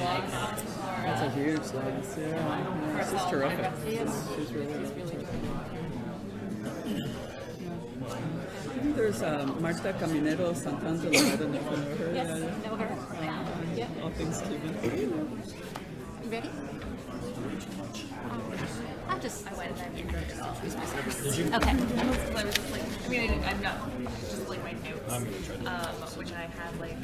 That's a huge legacy. Yeah, she's terrific. She's really good. I think there's Marta Caminero Santangelo. I don't know if you know her. Yes, know her. All things Cuban. Ready? I went and introduced myself. Okay. I was just like, I'm not, just like my notes, which I had like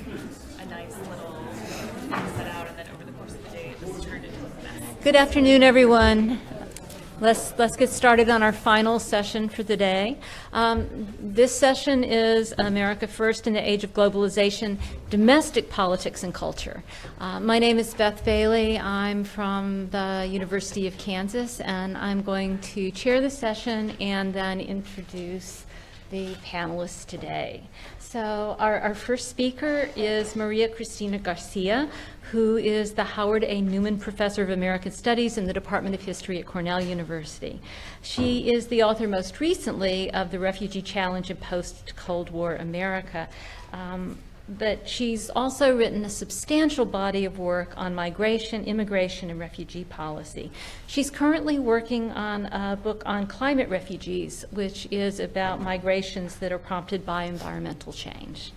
a nice little thing set out, and then over the course of the day, this turned into a mess. Good afternoon, everyone. Let's get started on our final session for the day. This session is America First in the Age of Globalization, Domestic Politics and Culture. My name is Beth Bailey. I'm from the University of Kansas, and I'm going to chair the session and then introduce the panelists today. So our first speaker is Maria Cristina Garcia, who is the Howard A. Newman Professor of American Studies in the Department of History at Cornell University. She is the author most recently of The Refugee Challenge in Post-Cold War America. But she's also written a substantial body of work on migration, immigration, and refugee policy. She's currently working on a book on climate refugees, which is about migrations that are prompted by environmental change.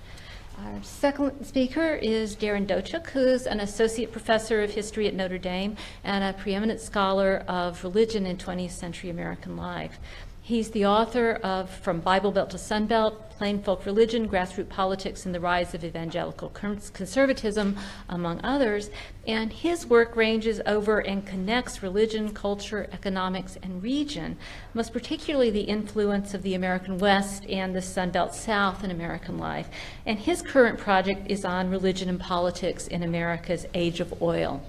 Our second speaker is Darren Dochuk, who's an associate professor of history at Notre Dame and a preeminent scholar of religion in 20th century American life. He's the author of From Bible Belt to Sun Belt, Plain Folk Religion, Grassroots Politics, and the Rise of Evangelical Conservatism, among others. And his work ranges over and connects religion, culture, economics, and region, most particularly the influence of the American West and the Sun Belt South in American life. And his current project is on religion and politics in America's Age of Oil.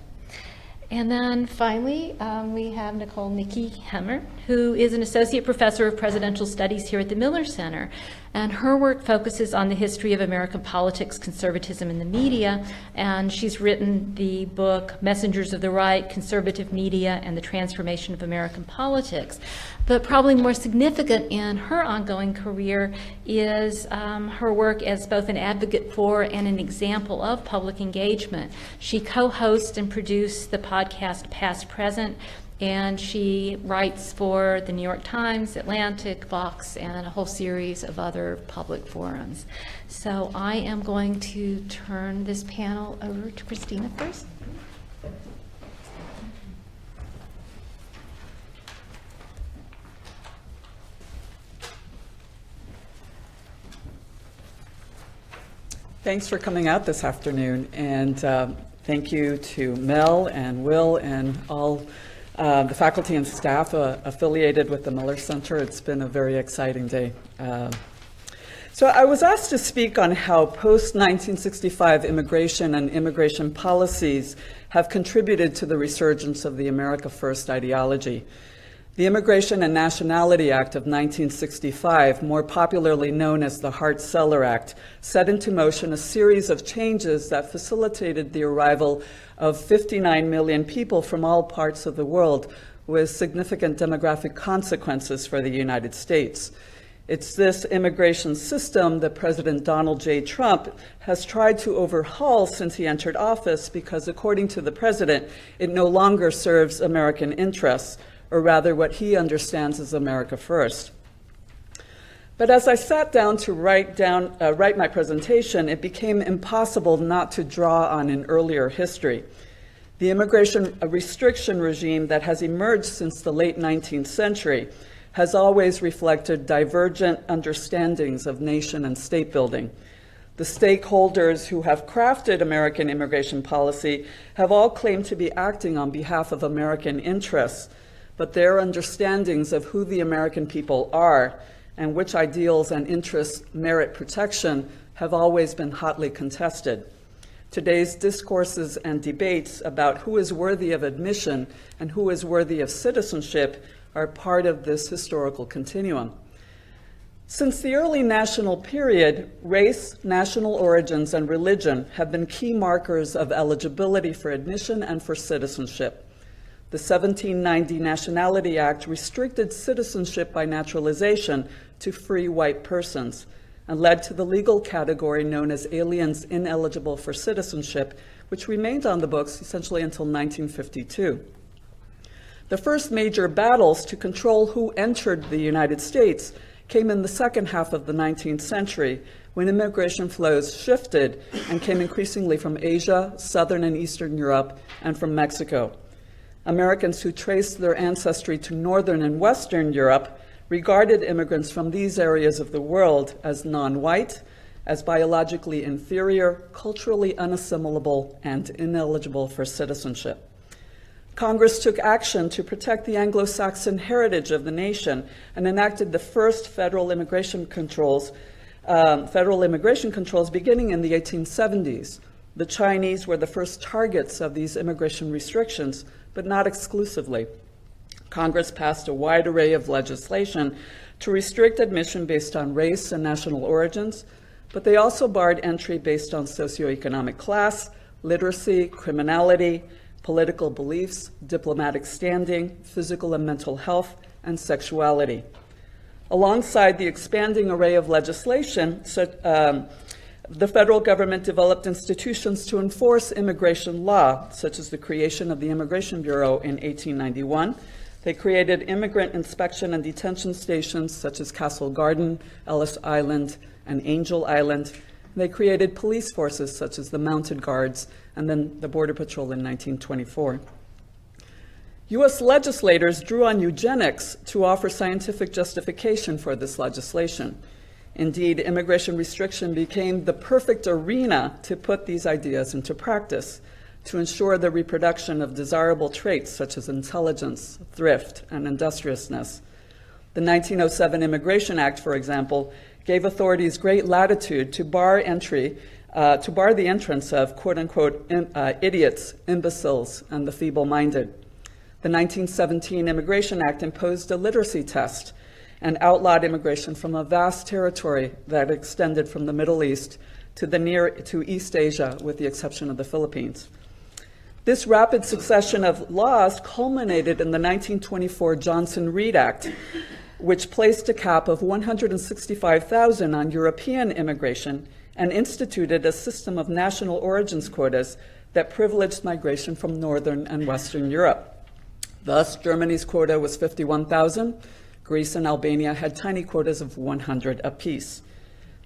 And then finally, we have Nicole Nikki Hemmer, who is an associate professor of presidential studies here at the Miller Center. And her work focuses on the history of American politics, conservatism, and the media. And she's written the book, Messengers of the Right, Conservative Media, and the Transformation of American Politics. But probably more significant in her ongoing career is her work as both an advocate for and an example of public engagement. She co-hosts and produced the podcast Past Present, and she writes for the New York Times, Atlantic, Vox, and a whole series of other public forums. So I am going to turn this panel over to Christina first. Thanks for coming out this afternoon, and thank you to Mel and Will and all the faculty and staff affiliated with the Miller Center. It's been a very exciting day. So I was asked to speak on how post-1965 immigration and immigration policies have contributed to the resurgence of the America First ideology. The Immigration and Nationality Act of 1965, more popularly known as the Hart-Celler Act, set into motion a series of changes that facilitated the arrival of 59 million people from all parts of the world, with significant demographic consequences for the United States. It's this immigration system that President Donald J. Trump has tried to overhaul since he entered office because, according to the president, it no longer serves American interests, or rather what he understands as America First. But as I sat down to write my presentation, it became impossible not to draw on an earlier history. The immigration restriction regime that has emerged since the late 19th century has always reflected divergent understandings of nation and state building. The stakeholders who have crafted American immigration policy have all claimed to be acting on behalf of American interests, but their understandings of who the American people are and which ideals and interests merit protection have always been hotly contested. Today's discourses and debates about who is worthy of admission and who is worthy of citizenship are part of this historical continuum. Since the early national period, race, national origins, and religion have been key markers of eligibility for admission and for citizenship. The 1790 Nationality Act restricted citizenship by naturalization to free white persons and led to the legal category known as aliens ineligible for citizenship, which remained on the books essentially until 1952. The first major battles to control who entered the United States came in the second half of the 19th century, when immigration flows shifted and came increasingly from Asia, Southern and Eastern Europe, and from Mexico. Americans who traced their ancestry to Northern and Western Europe regarded immigrants from these areas of the world as non-white, as biologically inferior, culturally unassimilable, and ineligible for citizenship. Congress took action to protect the Anglo-Saxon heritage of the nation and enacted the first federal immigration controls beginning in the 1870s. The Chinese were the first targets of these immigration restrictions, but not exclusively. Congress passed a wide array of legislation to restrict admission based on race and national origins, but they also barred entry based on socioeconomic class, literacy, criminality, political beliefs, diplomatic standing, physical and mental health, and sexuality. Alongside the expanding array of legislation, the federal government developed institutions to enforce immigration law, such as the creation of the Immigration Bureau in 1891. They created immigrant inspection and detention stations, such as Castle Garden, Ellis Island, and Angel Island. They created police forces, such as the Mounted Guards, and then the Border Patrol in 1924. U.S. legislators drew on eugenics to offer scientific justification for this legislation. Indeed, immigration restriction became the perfect arena to put these ideas into practice, to ensure the reproduction of desirable traits such as intelligence, thrift, and industriousness. The 1907 Immigration Act, for example, gave authorities great latitude to bar the entrance of quote-unquote idiots, imbeciles, and the feeble-minded. The 1917 Immigration Act imposed a literacy test and outlawed immigration from a vast territory that extended from the Middle East to East Asia, with the exception of the Philippines. This rapid succession of laws culminated in the 1924 Johnson-Reed Act, which placed a cap of 165,000 on European immigration and instituted a system of national origins quotas that privileged migration from Northern and Western Europe. Thus, Germany's quota was 51,000. Greece and Albania had tiny quotas of 100 apiece.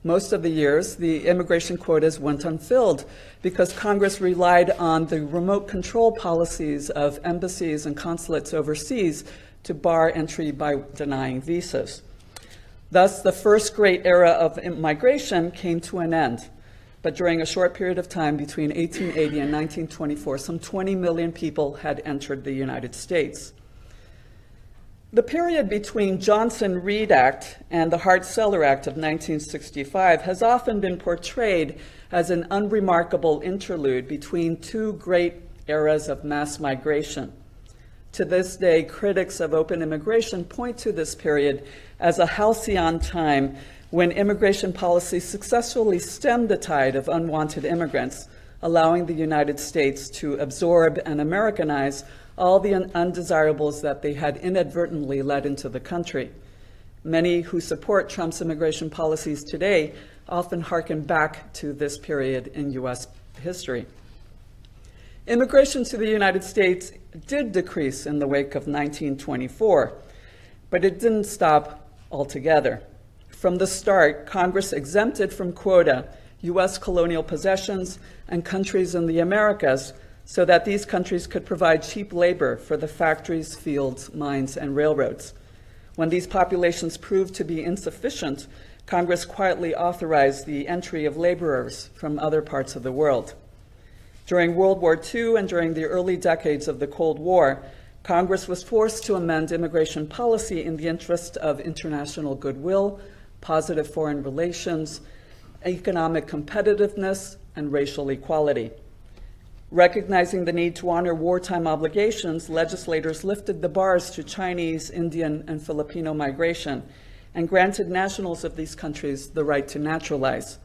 Most of the years, the immigration quotas went unfilled because Congress relied on the remote control policies of embassies and consulates overseas to bar entry by denying visas. Thus, the first great era of migration came to an end. But during a short period of time between 1880 and 1924, some 20 million people had entered the United States. The period between Johnson-Reed Act and the Hart-Celler Act of 1965 has often been portrayed as an unremarkable interlude between two great eras of mass migration. To this day, critics of open immigration point to this period as a halcyon time when immigration policy successfully stemmed the tide of unwanted immigrants, allowing the United States to absorb and Americanize all the undesirables that they had inadvertently let into the country. Many who support Trump's immigration policies today often hearken back to this period in U.S. history. Immigration to the United States did decrease in the wake of 1924, but it didn't stop altogether. From the start, Congress exempted from quota U.S. colonial possessions and countries in the Americas so that these countries could provide cheap labor for the factories, fields, mines, and railroads. When these populations proved to be insufficient, Congress quietly authorized the entry of laborers from other parts of the world. During World War II and during the early decades of the Cold War, Congress was forced to amend immigration policy in the interest of international goodwill, positive foreign relations, economic competitiveness, and racial equality. Recognizing the need to honor wartime obligations, legislators lifted the bars to Chinese, Indian, and Filipino migration and granted nationals of these countries the right to naturalize.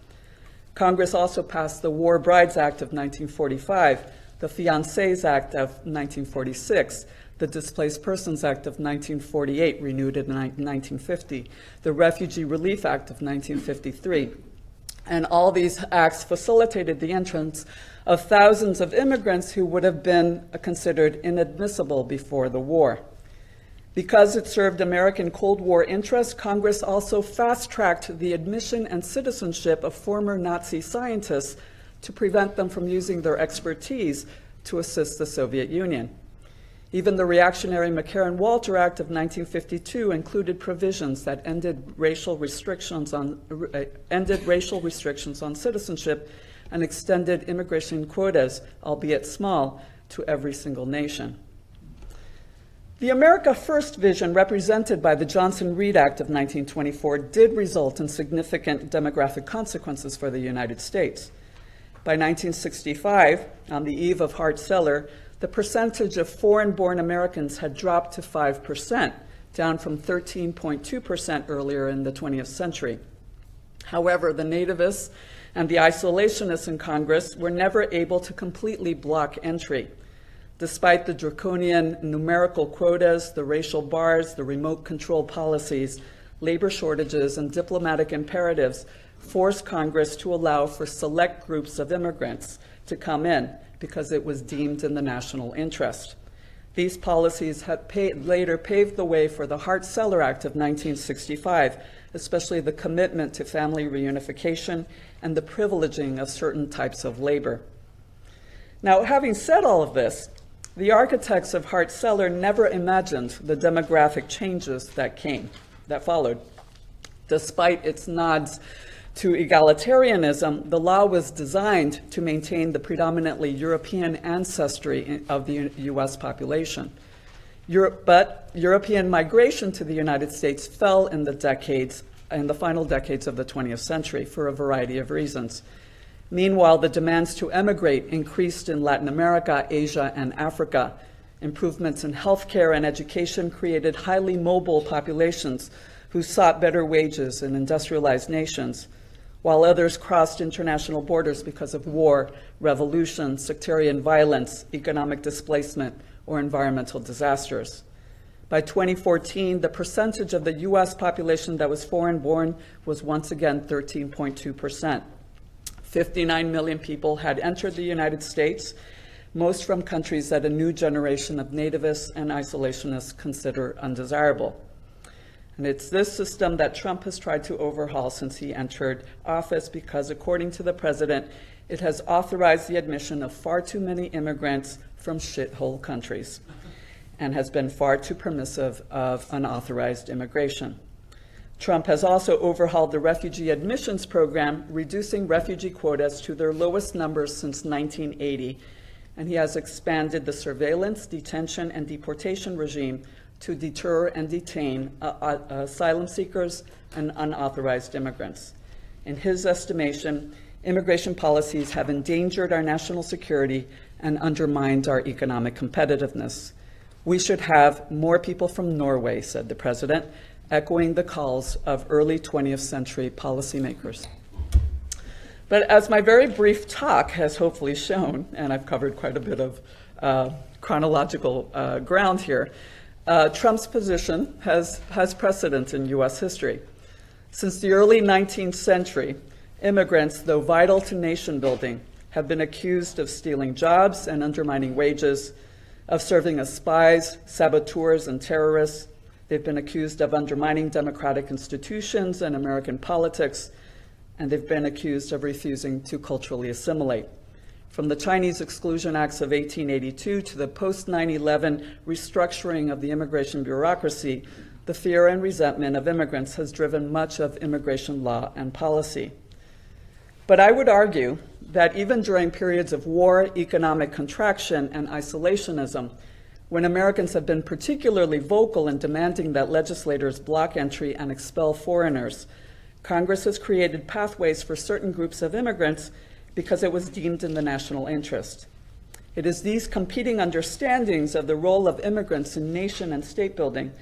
Congress also passed the War Brides Act of 1945, the Fiancés Act of 1946, the Displaced Persons Act of 1948, renewed in 1950, the Refugee Relief Act of 1953, And all these acts facilitated the entrance of thousands of immigrants who would have been considered inadmissible before the war. Because it served American Cold War interests, Congress also fast-tracked the admission and citizenship of former Nazi scientists to prevent them from using their expertise to assist the Soviet Union. Even the reactionary McCarran-Walter Act of 1952 included provisions that ended racial restrictions on citizenship and extended immigration quotas, albeit small, to every single nation. The America First vision represented by the Johnson-Reed Act of 1924 did result in significant demographic consequences for the United States. By 1965, on the eve of Hart-Celler, the percentage of foreign-born Americans had dropped to 5%, down from 13.2% earlier in the 20th century. However, the nativists and the isolationists in Congress were never able to completely block entry. Despite the draconian numerical quotas, the racial bars, the remote control policies, labor shortages, and diplomatic imperatives forced Congress to allow for select groups of immigrants to come in because it was deemed in the national interest. These policies had later paved the way for the Hart-Celler Act of 1965, especially the commitment to family reunification and the privileging of certain types of labor. Now, having said all of this, the architects of Hart-Celler never imagined the demographic changes that followed. Despite its nods to egalitarianism, the law was designed to maintain the predominantly European ancestry of the U.S. population. But European migration to the United States fell in the final decades of the 20th century for a variety of reasons. Meanwhile, the demands to emigrate increased in Latin America, Asia, and Africa. Improvements in healthcare and education created highly mobile populations who sought better wages in industrialized nations, while others crossed international borders because of war, revolution, sectarian violence, economic displacement, or environmental disasters. By 2014, the percentage of the U.S. population that was foreign-born was once again 13.2%. 59 million people had entered the United States, most from countries that a new generation of nativists and isolationists consider undesirable. And it's this system that Trump has tried to overhaul since he entered office because, according to the president, it has authorized the admission of far too many immigrants from shithole countries and has been far too permissive of unauthorized immigration. Trump has also overhauled the refugee admissions program, reducing refugee quotas to their lowest numbers since 1980, and he has expanded the surveillance, detention, and deportation regime to deter and detain asylum seekers and unauthorized immigrants. In his estimation, immigration policies have endangered our national security and undermined our economic competitiveness. We should have more people from Norway, said the president, echoing the calls of early 20th century policymakers. But as my very brief talk has hopefully shown, and I've covered quite a bit of chronological ground here, Trump's position has precedent in U.S. history. Since the early 19th century, immigrants, though vital to nation building, have been accused of stealing jobs and undermining wages, of serving as spies, saboteurs, and terrorists. They've been accused of undermining democratic institutions and American politics, and they've been accused of refusing to culturally assimilate. From the Chinese Exclusion Acts of 1882 to the post-9/11 restructuring of the immigration bureaucracy, the fear and resentment of immigrants has driven much of immigration law and policy. But I would argue that even during periods of war, economic contraction, and isolationism, when Americans have been particularly vocal in demanding that legislators block entry and expel foreigners, Congress has created pathways for certain groups of immigrants because it was deemed in the national interest. It is these competing understandings of the role of immigrants in nation and state building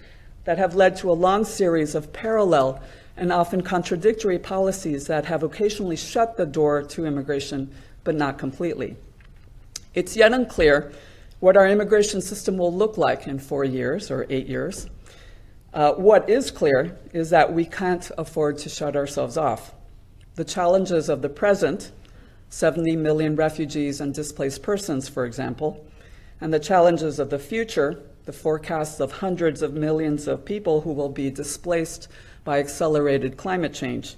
that have led to a long series of parallel and often contradictory policies that have occasionally shut the door to immigration, but not completely. It's yet unclear what our immigration system will look like in 4 years or 8 years. What is clear is that we can't afford to shut ourselves off. the challenges of the present, 70 million refugees and displaced persons, for example, and the challenges of the future, the forecasts of hundreds of millions of people who will be displaced by accelerated climate change,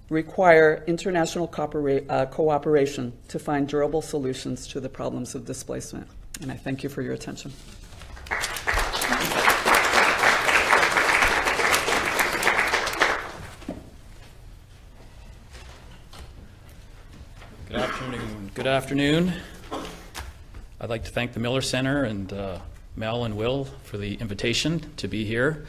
require international cooperation to find durable solutions to the problems of displacement. And I thank you for your attention. Good afternoon. Good afternoon. I'd like to thank the Miller Center and Mel and Will for the invitation to be here.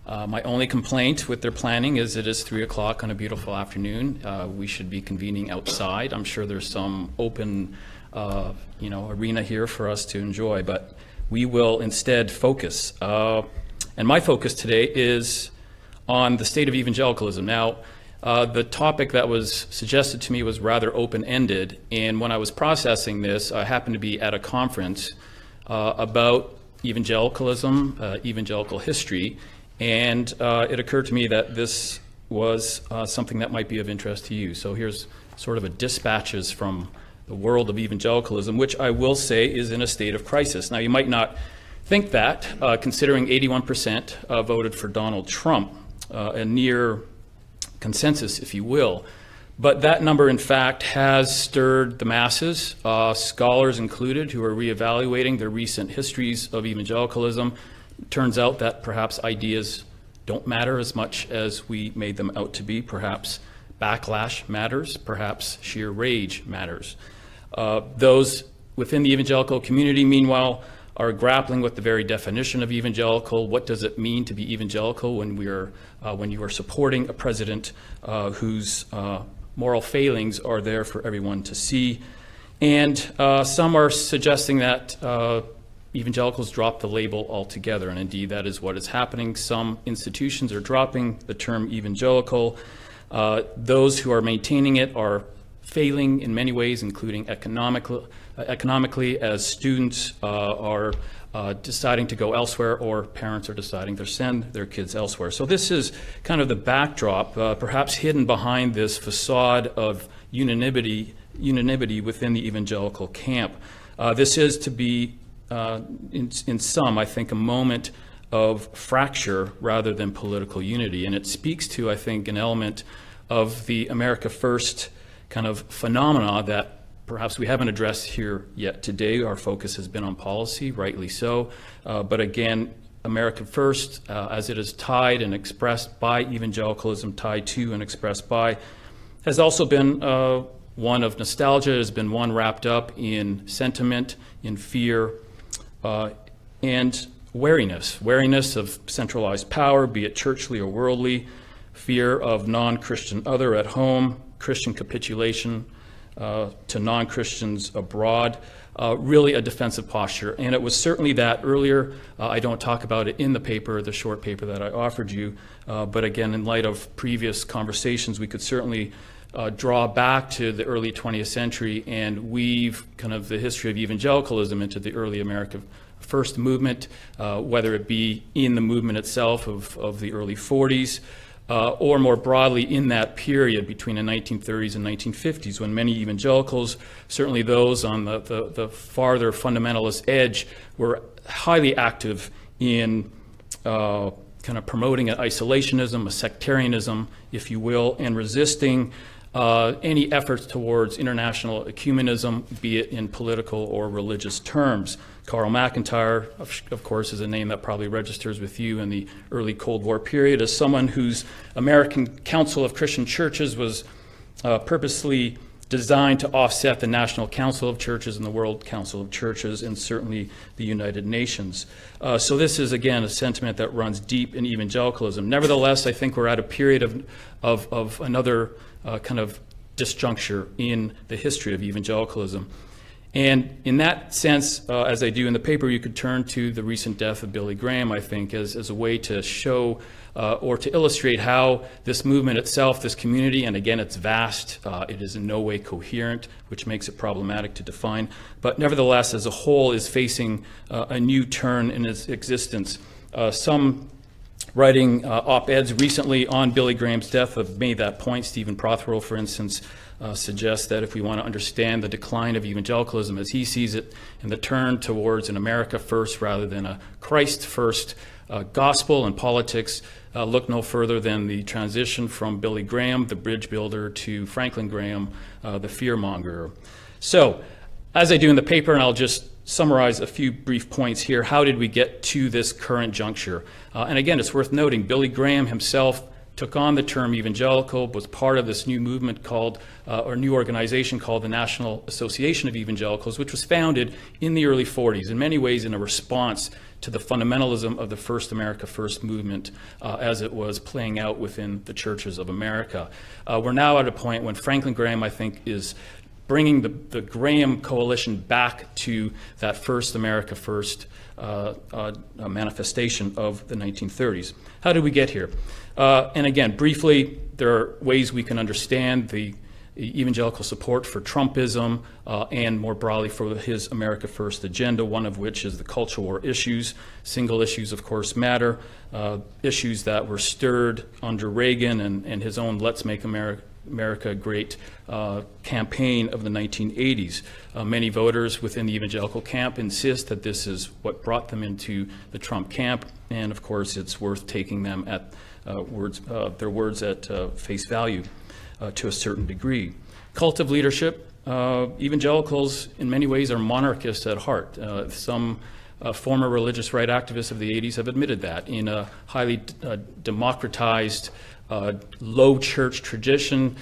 My only complaint with their planning is it is 3 o'clock on a beautiful afternoon. We should be convening outside. I'm sure there's some open arena here for us to enjoy, but we will instead focus. And my focus today is on the state of evangelicalism. Now, the topic that was suggested to me was rather open-ended, and when I was processing this, I happened to be at a conference about evangelicalism, evangelical history, and it occurred to me that this was something that might be of interest to you. So here's sort of a dispatches from the world of evangelicalism, which I will say is in a state of crisis. Now, you might not think that, considering 81% voted for Donald Trump, a near consensus, if you will. But that number, in fact, has stirred the masses, scholars included, who are reevaluating their recent histories of evangelicalism. It turns out that perhaps ideas don't matter as much as we made them out to be. Perhaps backlash matters. Perhaps sheer rage matters. Those within the evangelical community, meanwhile, are grappling with the very definition of evangelical. What does it mean to be evangelical when you are supporting a president whose moral failings are there for everyone to see? And some are suggesting that evangelicals drop the label altogether, and indeed that is what is happening. Some institutions are dropping the term evangelical. Those who are maintaining it are failing in many ways, including economically, as students are deciding to go elsewhere, or parents are deciding to send their kids elsewhere. So this is kind of the backdrop, perhaps hidden behind this facade of unanimity within the evangelical camp. This is to be, in some, I think, a moment of fracture rather than political unity. And it speaks to, I think, an element of the America First kind of phenomena that perhaps we haven't addressed here yet today. Our focus has been on policy, rightly so. But again, America First, as it is tied and expressed by evangelicalism, tied to and expressed by, has also been one of nostalgia, has been one wrapped up in sentiment, in fear, and wariness of centralized power, be it churchly or worldly, fear of non-Christian other at home, Christian capitulation to non-Christians abroad, really a defensive posture. And it was certainly that earlier. I don't talk about it in the paper, the short paper that I offered you, but again, in light of previous conversations, we could certainly draw back to the early 20th century and weave kind of the history of evangelicalism into the early America First movement, whether it be in the movement itself of the early 40s, or more broadly in that period between the 1930s and 1950s, when many evangelicals, certainly those on the farther fundamentalist edge, were highly active in kind of promoting an isolationism, a sectarianism, if you will, and resisting any efforts towards international ecumenism, be it in political or religious terms. Karl McIntyre, of course, is a name that probably registers with you in the early Cold War period as someone whose American Council of Christian Churches was purposely designed to offset the National Council of Churches and the World Council of Churches, and certainly the United Nations. So this is, again, a sentiment that runs deep in evangelicalism. Nevertheless, I think we're at a period of another kind of disjuncture in the history of evangelicalism. And in that sense, as I do in the paper, you could turn to the recent death of Billy Graham, I think, as a way to show or to illustrate how this movement itself, this community, and again, it's vast, it is in no way coherent, which makes it problematic to define, but nevertheless, as a whole, is facing a new turn in its existence. Some writing op-eds recently on Billy Graham's death have made that point. Stephen Prothero, for instance, suggests that if we want to understand the decline of evangelicalism as he sees it and the turn towards an America first rather than a Christ first gospel and politics, look no further than the transition from Billy Graham, the bridge builder, to Franklin Graham, the fearmonger. So, as I do in the paper, and I'll just summarize a few brief points here, how did we get to this current juncture? And again, it's worth noting, Billy Graham himself took on the term evangelical, was part of this new movement called, or new organization called the National Association of Evangelicals, which was founded in the early 40s, in many ways in a response to the fundamentalism of the First America First movement as it was playing out within the churches of America. We're now at a point when Franklin Graham, I think, is bringing the Graham coalition back to that First America First manifestation of the 1930s. How did we get here? And again, briefly, there are ways we can understand the evangelical support for Trumpism and more broadly for his America First agenda, one of which is the culture war issues. Single issues, of course, matter. Issues that were stirred under Reagan and his own Let's Make America Great campaign of the 1980s. Many voters within the evangelical camp insist that this is what brought them into the Trump camp, and of course it's worth taking them at their words at face value to a certain degree. Cult of leadership. Evangelicals in many ways are monarchists at heart. Some former religious right activists of the 80s have admitted that in a highly democratized low church tradition.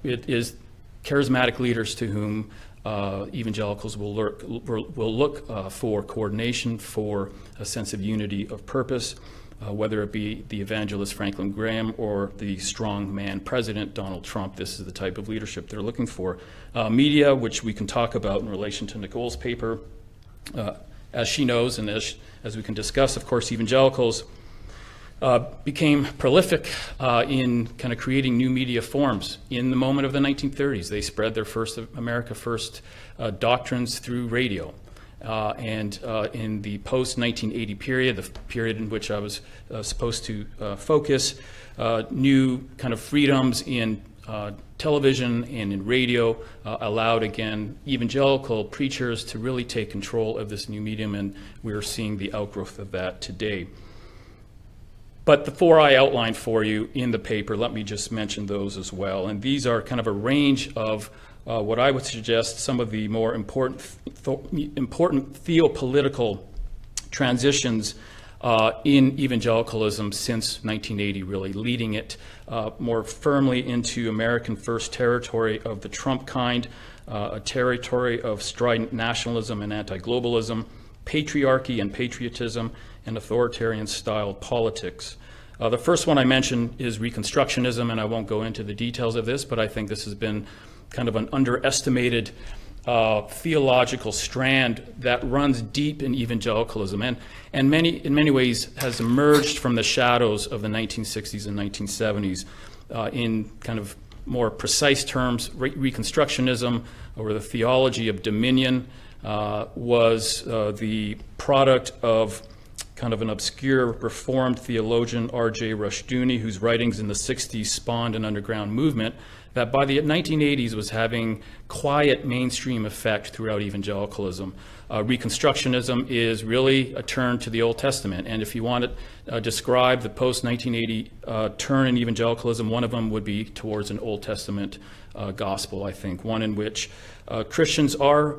It is charismatic leaders to whom evangelicals will look for coordination, for a sense of unity of purpose, whether it be the evangelist Franklin Graham or the strong man president Donald Trump. This is the type of leadership they're looking for. Media, which we can talk about in relation to Nicole's paper, as she knows and as we can discuss, of course, evangelicals became prolific in kind of creating new media forms. In the moment of the 1930s, they spread their first America First doctrines through radio. And in the post-1980 period, the period in which I was supposed to focus, new kind of freedoms in television and in radio allowed, again, evangelical preachers to really take control of this new medium, and we're seeing the outgrowth of that today. But the four I outlined for you in the paper, let me just mention those as well. And these are kind of a range of what I would suggest some of the more important theopolitical transitions in evangelicalism since 1980, really leading it more firmly into American First territory of the Trump kind, a territory of strident nationalism and anti-globalism, patriarchy and patriotism, and authoritarian-style politics. The first one I mentioned is Reconstructionism, and I won't go into the details of this, but I think this has been kind of an underestimated theological strand that runs deep in evangelicalism and in many ways has emerged from the shadows of the 1960s and 1970s. In kind of more precise terms, Reconstructionism, or the theology of dominion, was the product of kind of an obscure Reformed theologian, R.J. Rushdoony, whose writings in the 60s spawned an underground movement that by the 1980s was having quiet mainstream effect throughout evangelicalism. Reconstructionism is really a turn to the Old Testament, and if you want to describe the post-1980 turn in evangelicalism, one of them would be towards an Old Testament gospel, I think, one in which Christians are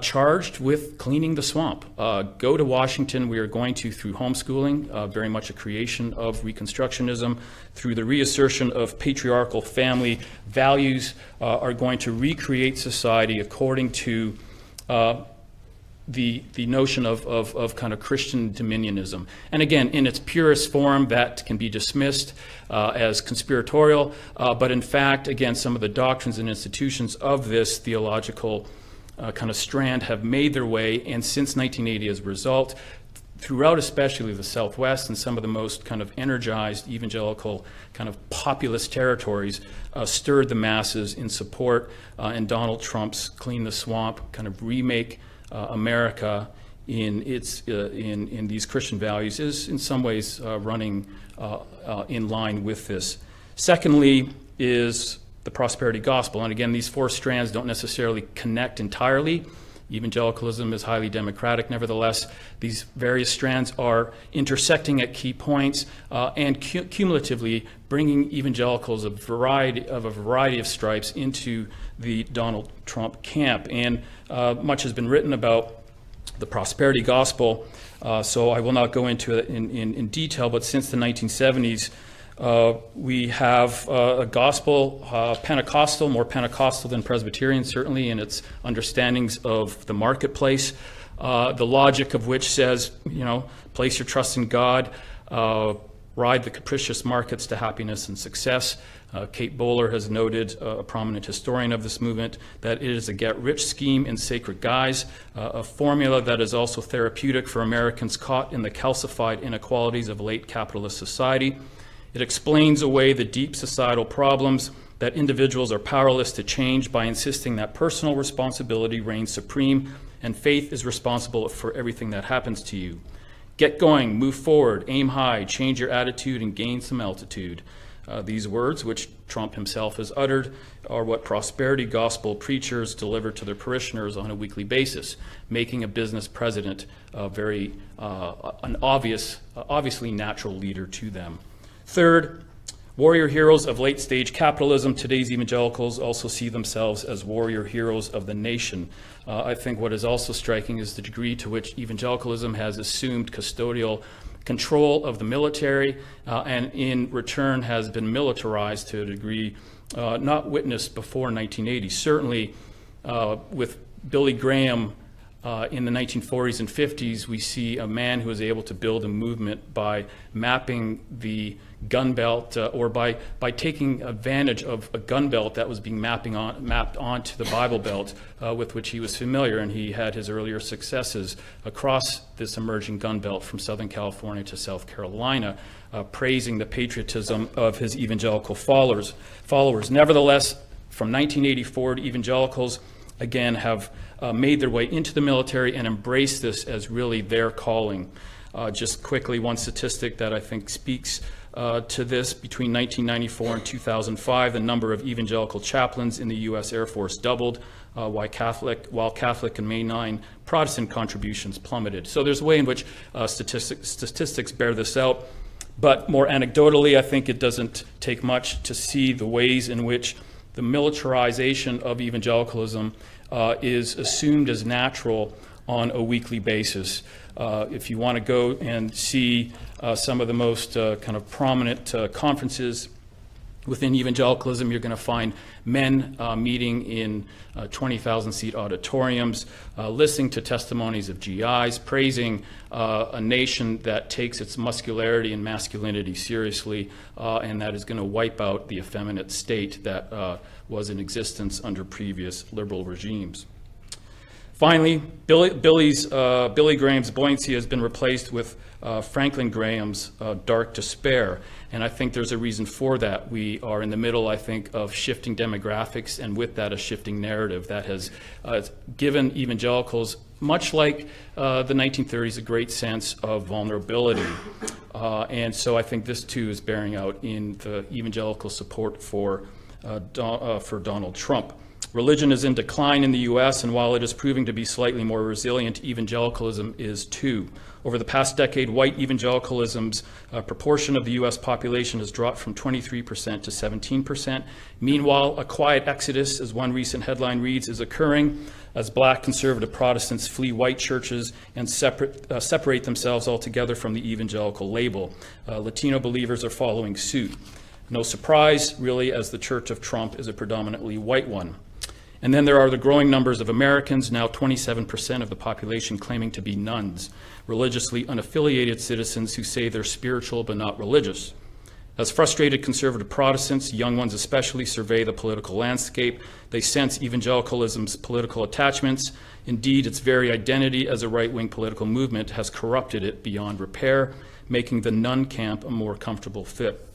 charged with cleaning the swamp. Go to Washington. We are going to, through homeschooling, very much a creation of Reconstructionism, through the reassertion of patriarchal family values, are going to recreate society according to the notion of kind of Christian dominionism. And again, in its purest form, that can be dismissed as conspiratorial, but in fact, again, some of the doctrines and institutions of this theological kind of strand have made their way, and since 1980 as a result, throughout especially the Southwest and some of the most kind of energized evangelical kind of populist territories, stirred the masses in support, and Donald Trump's Clean the Swamp kind of remake America in these Christian values is in some ways running in line with this. Secondly is the prosperity gospel. And again, these four strands don't necessarily connect entirely. Evangelicalism is highly democratic. Nevertheless, these various strands are intersecting at key points and cumulatively bringing evangelicals of a variety of stripes into the Donald Trump camp. And much has been written about the prosperity gospel, so I will not go into it in detail, but since the 1970s, we have a gospel, Pentecostal, more Pentecostal than Presbyterian, certainly, in its understandings of the marketplace, the logic of which says, place your trust in God, ride the capricious markets to happiness and success. Kate Bowler has noted, a prominent historian of this movement, that it is a get-rich scheme in sacred guise, a formula that is also therapeutic for Americans caught in the calcified inequalities of late capitalist society. It explains away the deep societal problems that individuals are powerless to change by insisting that personal responsibility reigns supreme and faith is responsible for everything that happens to you. Get going, move forward, aim high, change your attitude, and gain some altitude. These words, which Trump himself has uttered, are what prosperity gospel preachers deliver to their parishioners on a weekly basis, making a business president an obviously natural leader to them. Third, warrior heroes of late-stage capitalism. Today's evangelicals also see themselves as warrior heroes of the nation. I think what is also striking is the degree to which evangelicalism has assumed custodial control of the military and in return has been militarized to a degree not witnessed before 1980. Certainly with Billy Graham in the 1940s and 50s, we see a man who was able to build a movement by mapping the gun belt or by taking advantage of a gun belt that was being mapped onto the Bible Belt with which he was familiar, and he had his earlier successes across this emerging gun belt from Southern California to South Carolina, praising the patriotism of his evangelical followers. Nevertheless, from 1984 to evangelicals again have made their way into the military and embraced this as really their calling. Just quickly, one statistic that I think speaks to this: between 1994 and 2005, the number of evangelical chaplains in the U.S. Air Force doubled, while Catholic and mainline Protestant contributions plummeted. So there's a way in which statistics bear this out. But more anecdotally, I think it doesn't take much to see the ways in which the militarization of evangelicalism is assumed as natural on a weekly basis. If you want to go and see some of the most kind of prominent conferences within evangelicalism, you're going to find men meeting in 20,000-seat auditoriums, listening to testimonies of GIs, praising a nation that takes its muscularity and masculinity seriously, and that is going to wipe out the effeminate state that was in existence under previous liberal regimes. Finally, Billy Graham's buoyancy has been replaced with Franklin Graham's dark despair. And I think there's a reason for that. We are in the middle, I think, of shifting demographics, and with that, a shifting narrative that has given evangelicals, much like the 1930s, a great sense of vulnerability. And so I think this, too, is bearing out in the evangelical support for Donald Trump. Religion is in decline in the U.S., and while it is proving to be slightly more resilient, evangelicalism is too. Over the past decade, white evangelicalism's proportion of the U.S. population has dropped from 23% to 17%. Meanwhile, a quiet exodus, as one recent headline reads, is occurring as black conservative Protestants flee white churches and separate themselves altogether from the evangelical label. Latino believers are following suit. No surprise, really, as the Church of Trump is a predominantly white one. And then there are the growing numbers of Americans, now 27% of the population, claiming to be nuns, religiously unaffiliated citizens who say they're spiritual but not religious. As frustrated conservative Protestants, young ones especially, survey the political landscape, they sense evangelicalism's political attachments. Indeed, its very identity as a right-wing political movement has corrupted it beyond repair, making the nun camp a more comfortable fit.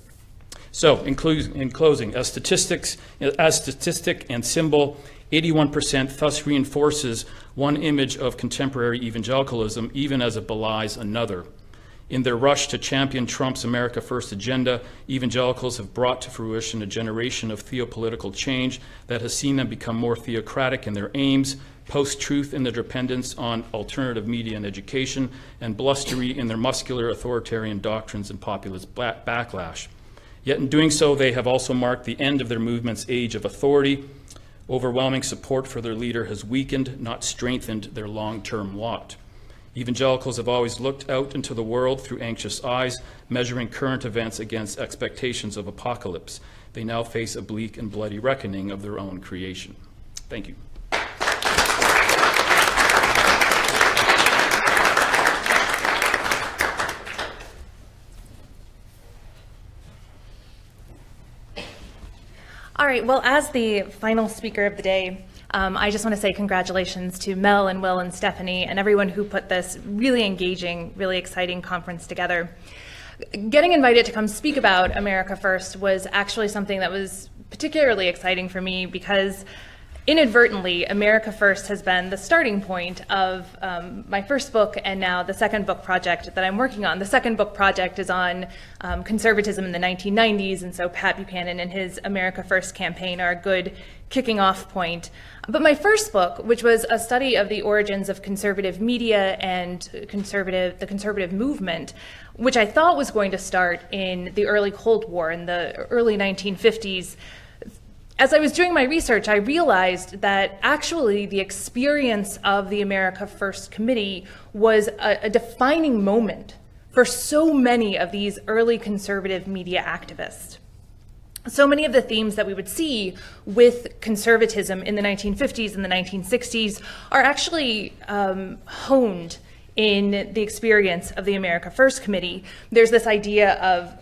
So, in closing, as statistic and symbol, 81% thus reinforces one image of contemporary evangelicalism, even as it belies another. In their rush to champion Trump's America First agenda, evangelicals have brought to fruition a generation of theopolitical change that has seen them become more theocratic in their aims, post-truth in their dependence on alternative media and education, and blustery in their muscular authoritarian doctrines and populist backlash. Yet in doing so, they have also marked the end of their movement's age of authority. Overwhelming support for their leader has weakened, not strengthened, their long-term lot. Evangelicals have always looked out into the world through anxious eyes, measuring current events against expectations of apocalypse. They now face a bleak and bloody reckoning of their own creation. Thank you. All right, well, as the final speaker of the day, I just want to say congratulations to Mel and Will and Stephanie and everyone who put this really engaging, really exciting conference together. Getting invited to come speak about America First was actually something that was particularly exciting for me because inadvertently, America First has been the starting point of my first book and now the second book project that I'm working on. The second book project is on conservatism in the 1990s, and so Pat Buchanan and his America First campaign are a good kicking off point. But my first book, which was a study of the origins of conservative media and the conservative movement, which I thought was going to start in the early Cold War, in the early 1950s, as I was doing my research, I realized that actually the experience of the America First Committee was a defining moment for so many of these early conservative media activists. So many of the themes that we would see with conservatism in the 1950s and the 1960s are actually honed in the experience of the America First Committee. There's this idea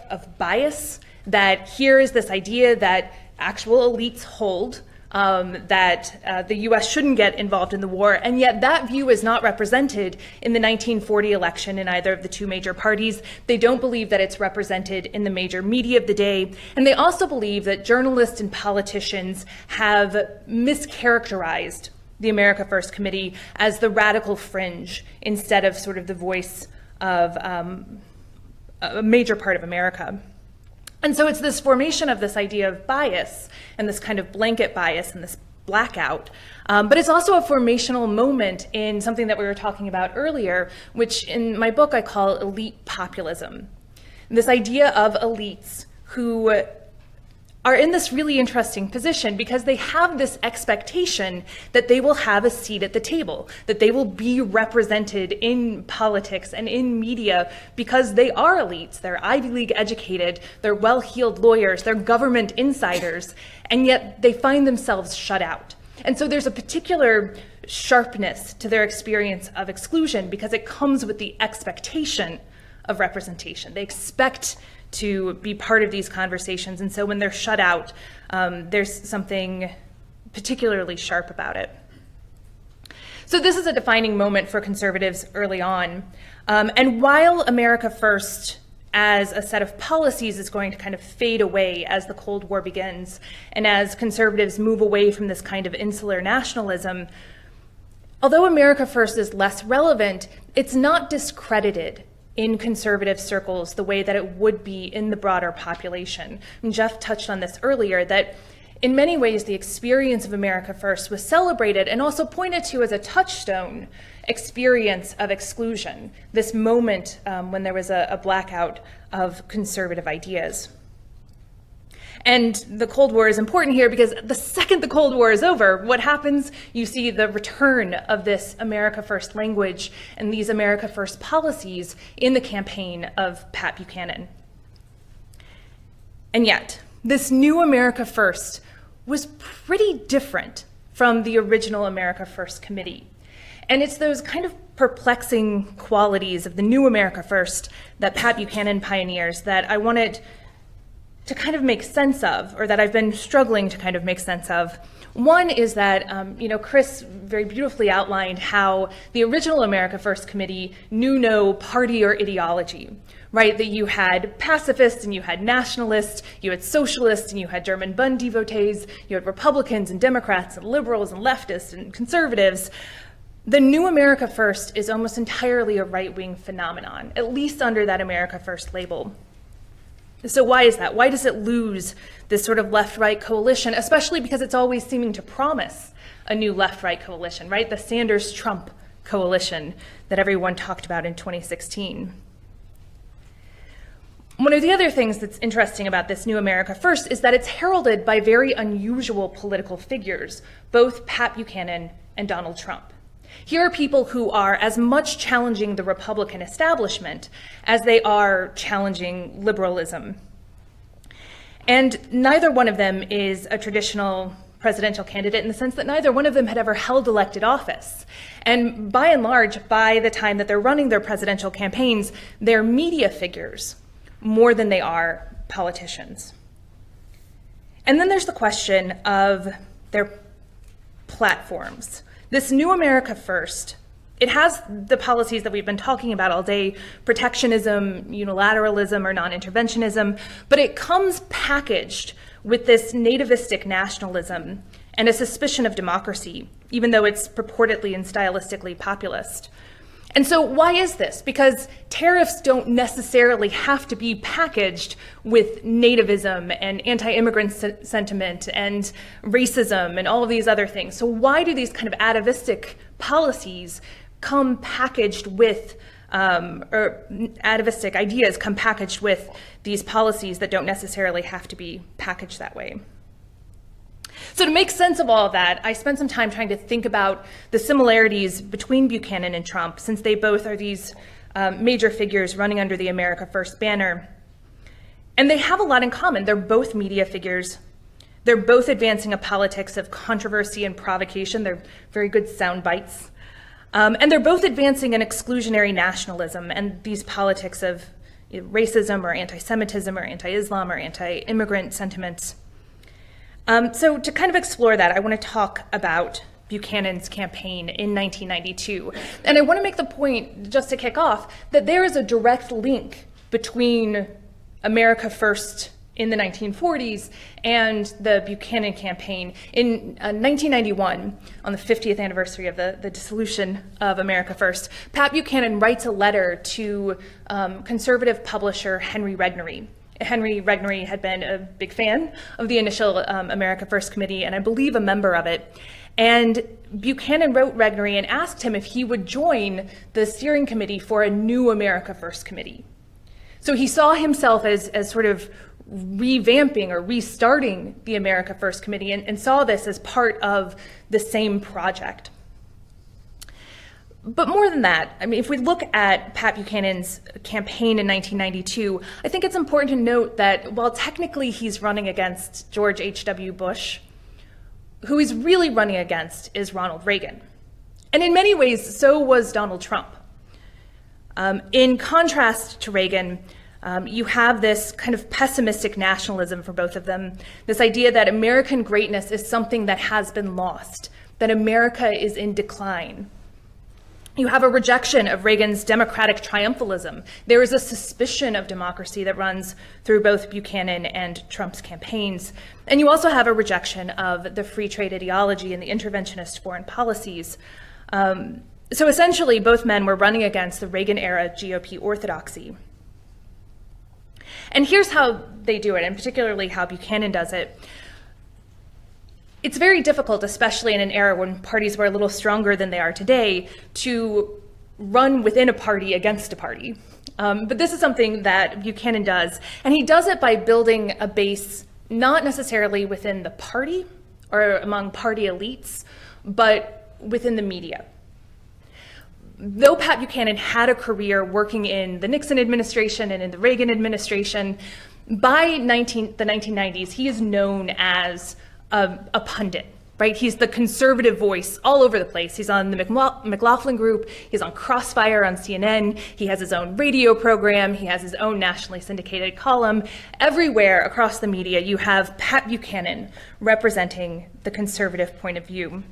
of bias, that here is this idea that actual elites hold, that the U.S. shouldn't get involved in the war, and yet that view is not represented in the 1940 election in either of the two major parties. They don't believe that it's represented in the major media of the day, and they also believe that journalists and politicians have mischaracterized the America First Committee as the radical fringe instead of sort of the voice of a major part of America. And so it's this formation of this idea of bias and this kind of blanket bias and this blackout. But it's also a formational moment in something that we were talking about earlier, which in my book I call elite populism. This idea of elites who are in this really interesting position because they have this expectation that they will have a seat at the table, that they will be represented in politics and in media because they are elites, they're Ivy League educated, they're well-heeled lawyers, they're government insiders, and yet they find themselves shut out. And so there's a particular sharpness to their experience of exclusion because it comes with the expectation of representation. They expect to be part of these conversations, and so when they're shut out, there's something particularly sharp about it. So this is a defining moment for conservatives early on, and while America First as a set of policies is going to kind of fade away as the Cold War begins, and as conservatives move away from this kind of insular nationalism, although America First is less relevant, it's not discredited in conservative circles the way that it would be in the broader population. And Jeff touched on this earlier, that in many ways the experience of America First was celebrated and also pointed to as a touchstone experience of exclusion, this moment when there was a blackout of conservative ideas. And the Cold War is important here because the second the Cold War is over, what happens? You see the return of this America First language and these America First policies in the campaign of Pat Buchanan. And yet, this new America First was pretty different from the original America First Committee. And it's those kind of perplexing qualities of the new America First that Pat Buchanan pioneers that I wanted to kind of make sense of, or that I've been struggling to kind of make sense of, One is that, Chris very beautifully outlined how the original America First Committee knew no party or ideology, right? That you had pacifists and you had nationalists, you had socialists and you had German Bund devotees, you had Republicans and Democrats and liberals and leftists and conservatives. The new America First is almost entirely a right-wing phenomenon, at least under that America First label. So why is that? Why does it lose this sort of left-right coalition, especially because it's always seeming to promise a new left-right coalition, right? The Sanders-Trump coalition that everyone talked about in 2016. One of the other things that's interesting about this new America First is that it's heralded by very unusual political figures, both Pat Buchanan and Donald Trump. Here are people who are as much challenging the Republican establishment as they are challenging liberalism. And neither one of them is a traditional presidential candidate in the sense that neither one of them had ever held elected office. And by and large, by the time that they're running their presidential campaigns, they're media figures more than they are politicians. And then there's the question of their platforms. This new America First, it has the policies that we've been talking about all day, protectionism, unilateralism, or non-interventionism, but it comes packaged with this nativistic nationalism and a suspicion of democracy, even though it's purportedly and stylistically populist. And so why is this? Because tariffs don't necessarily have to be packaged with nativism and anti-immigrant sentiment and racism and all of these other things. So why do these kind of atavistic policies come packaged with, or atavistic ideas come packaged with these policies that don't necessarily have to be packaged that way? So to make sense of all of that, I spent some time trying to think about the similarities between Buchanan and Trump, since they both are these major figures running under the America First banner. And they have a lot in common. They're both media figures. They're both advancing a politics of controversy and provocation. They're very good sound bites. And they're both advancing an exclusionary nationalism and these politics of racism or anti-Semitism or anti-Islam or anti-immigrant sentiments. So to kind of explore that, I want to talk about Buchanan's campaign in 1992. And I want to make the point, just to kick off, that there is a direct link between America First in the 1940s and the Buchanan campaign. In 1991, on the 50th anniversary of the dissolution of America First, Pat Buchanan writes a letter to conservative publisher Henry Regnery. Henry Regnery had been a big fan of the initial America First Committee, and I believe a member of it. And Buchanan wrote Regnery and asked him if he would join the steering committee for a new America First Committee. So he saw himself as sort of revamping or restarting the America First Committee and saw this as part of the same project. But more than that, I mean, if we look at Pat Buchanan's campaign in 1992, I think it's important to note that while technically he's running against George H.W. Bush, who he's really running against is Ronald Reagan. And in many ways, so was Donald Trump. In contrast to Reagan, you have this kind of pessimistic nationalism for both of them, this idea that American greatness is something that has been lost, that America is in decline. You have a rejection of Reagan's democratic triumphalism. There is a suspicion of democracy that runs through both Buchanan and Trump's campaigns. And you also have a rejection of the free trade ideology and the interventionist foreign policies. So essentially, both men were running against the Reagan-era GOP orthodoxy. And here's how they do it, and particularly how Buchanan does it. It's very difficult, especially in an era when parties were a little stronger than they are today, to run within a party against a party. But this is something that Buchanan does, and he does it by building a base not necessarily within the party or among party elites, but within the media. Though Pat Buchanan had a career working in the Nixon administration and in the Reagan administration, by the 1990s, he is known as a pundit. right? He's the conservative voice all over the place. He's on the McLaughlin Group. He's on Crossfire on CNN. He has his own radio program. He has his own nationally syndicated column. Everywhere across the media, you have Pat Buchanan representing the conservative point of view.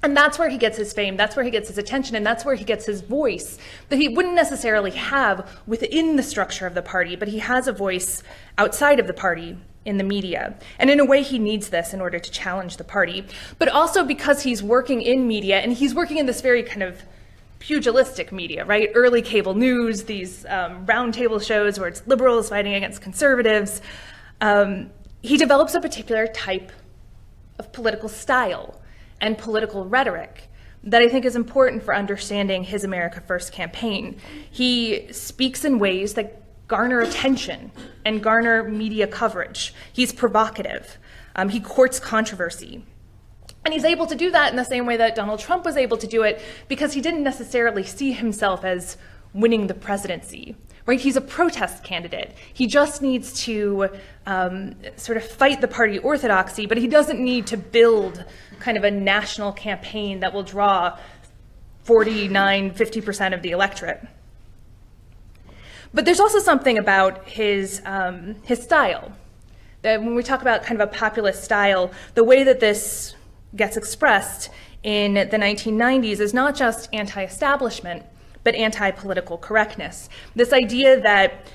And that's where he gets his fame, that's where he gets his attention, and that's where he gets his voice that he wouldn't necessarily have within the structure of the party, but he has a voice outside of the party in the media. And in a way, he needs this in order to challenge the party, but also because he's working in media, and he's working in this very kind of pugilistic media, right? Early cable news, these roundtable shows where it's liberals fighting against conservatives. He develops a particular type of political style and political rhetoric that I think is important for understanding his America First campaign. He speaks in ways that garner attention and garner media coverage. He's provocative. He courts controversy. And he's able to do that in the same way that Donald Trump was able to do it, because he didn't necessarily see himself as winning the presidency, right? He's a protest candidate. He just needs to sort of fight the party orthodoxy, but he doesn't need to build kind of a national campaign that will draw 49–50% of the electorate. But there's also something about his style. That when we talk about kind of a populist style, the way that this gets expressed in the 1990s is not just anti-establishment, but anti-political correctness. This idea that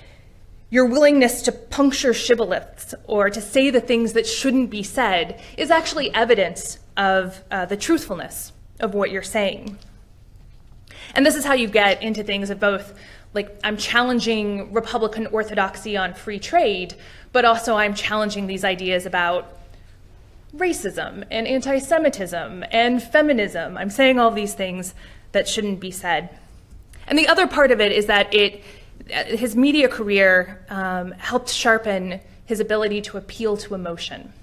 your willingness to puncture shibboleths or to say the things that shouldn't be said is actually evidence of the truthfulness of what you're saying. And this is how you get into things of both, like, I'm challenging Republican orthodoxy on free trade, but also I'm challenging these ideas about racism and anti-Semitism and feminism. I'm saying all these things that shouldn't be said. And the other part of it is that his media career helped sharpen his ability to appeal to emotion.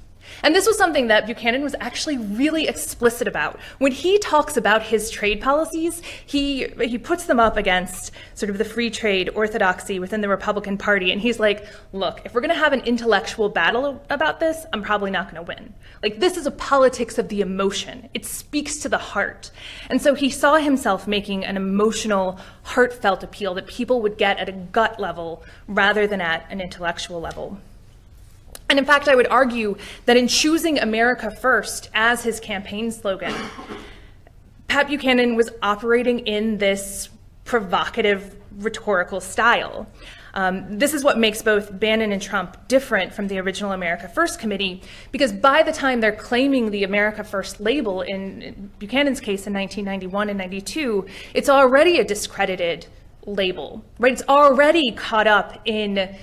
And this was something that Buchanan was actually really explicit about. When he talks about his trade policies, he puts them up against sort of the free trade orthodoxy within the Republican Party. And he's like, look, if we're going to have an intellectual battle about this, I'm probably not going to win. Like, this is a politics of the emotion. It speaks to the heart. And so he saw himself making an emotional, heartfelt appeal that people would get at a gut level rather than at an intellectual level. And in fact, I would argue that in choosing America First as his campaign slogan, Pat Buchanan was operating in this provocative rhetorical style. This is what makes both Bannon and Trump different from the original America First committee, because by the time they're claiming the America First label in Buchanan's case in 1991 and 92, it's already a discredited label, right? It's already caught up in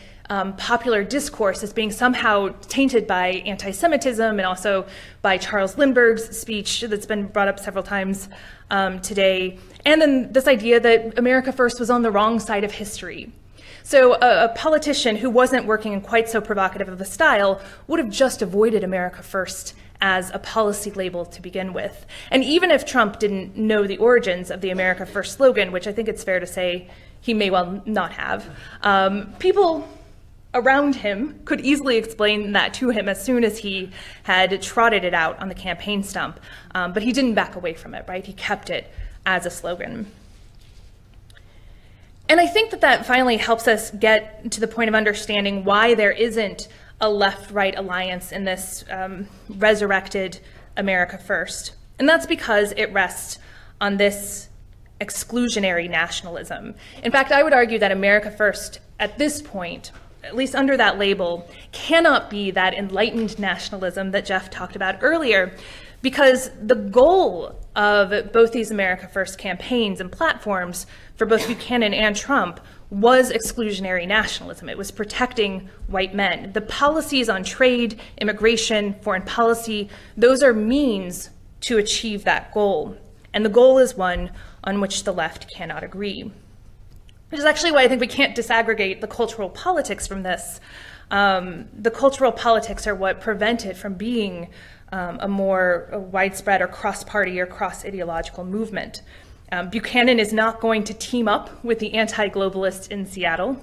popular discourse as being somehow tainted by anti-Semitism and also by Charles Lindbergh's speech that's been brought up several times today. And then this idea that America First was on the wrong side of history. So a politician who wasn't working in quite so provocative of a style would have just avoided America First as a policy label to begin with. And even if Trump didn't know the origins of the America First slogan, which I think it's fair to say he may well not have, people around him could easily explain that to him as soon as he had trotted it out on the campaign stump. But he didn't back away from it, right? He kept it as a slogan. And I think that finally helps us get to the point of understanding why there isn't a left-right alliance in this resurrected America First. And that's because it rests on this exclusionary nationalism. In fact, I would argue that America First at this point, at least under that label, cannot be that enlightened nationalism that Jeff talked about earlier, because the goal of both these America First campaigns and platforms for both Buchanan and Trump was exclusionary nationalism. It was protecting white men. The policies on trade, immigration, foreign policy, those are means to achieve that goal. And the goal is one on which the left cannot agree. Which is actually why I think we can't disaggregate the cultural politics from this. The cultural politics are what prevent it from being a more widespread or cross-party or cross-ideological movement. Buchanan is not going to team up with the anti-globalists in Seattle.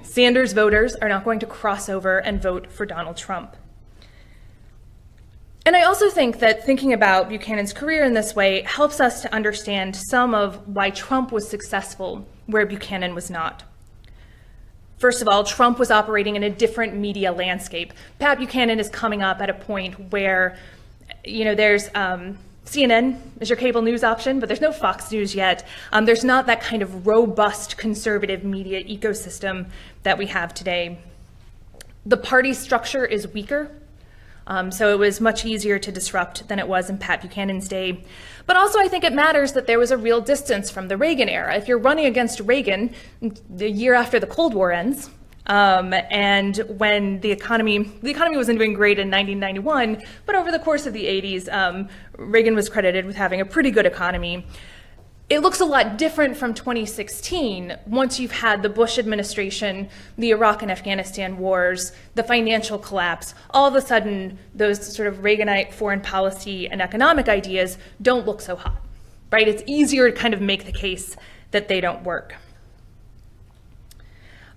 Sanders voters are not going to cross over and vote for Donald Trump. And I also think that thinking about Buchanan's career in this way helps us to understand some of why Trump was successful where Buchanan was not. First of all, Trump was operating in a different media landscape. Pat Buchanan is coming up at a point where, there's CNN is your cable news option, but there's no Fox News yet. There's not that kind of robust conservative media ecosystem that we have today. The party structure is weaker. So it was much easier to disrupt than it was in Pat Buchanan's day. But also I think it matters that there was a real distance from the Reagan era. If you're running against Reagan the year after the Cold War ends, and when the economy wasn't doing great in 1991, but over the course of the 80s, Reagan was credited with having a pretty good economy. It looks a lot different from 2016 once you've had the Bush administration, the Iraq and Afghanistan wars, the financial collapse. All of a sudden, those sort of Reaganite foreign policy and economic ideas don't look so hot, right? It's easier to kind of make the case that they don't work.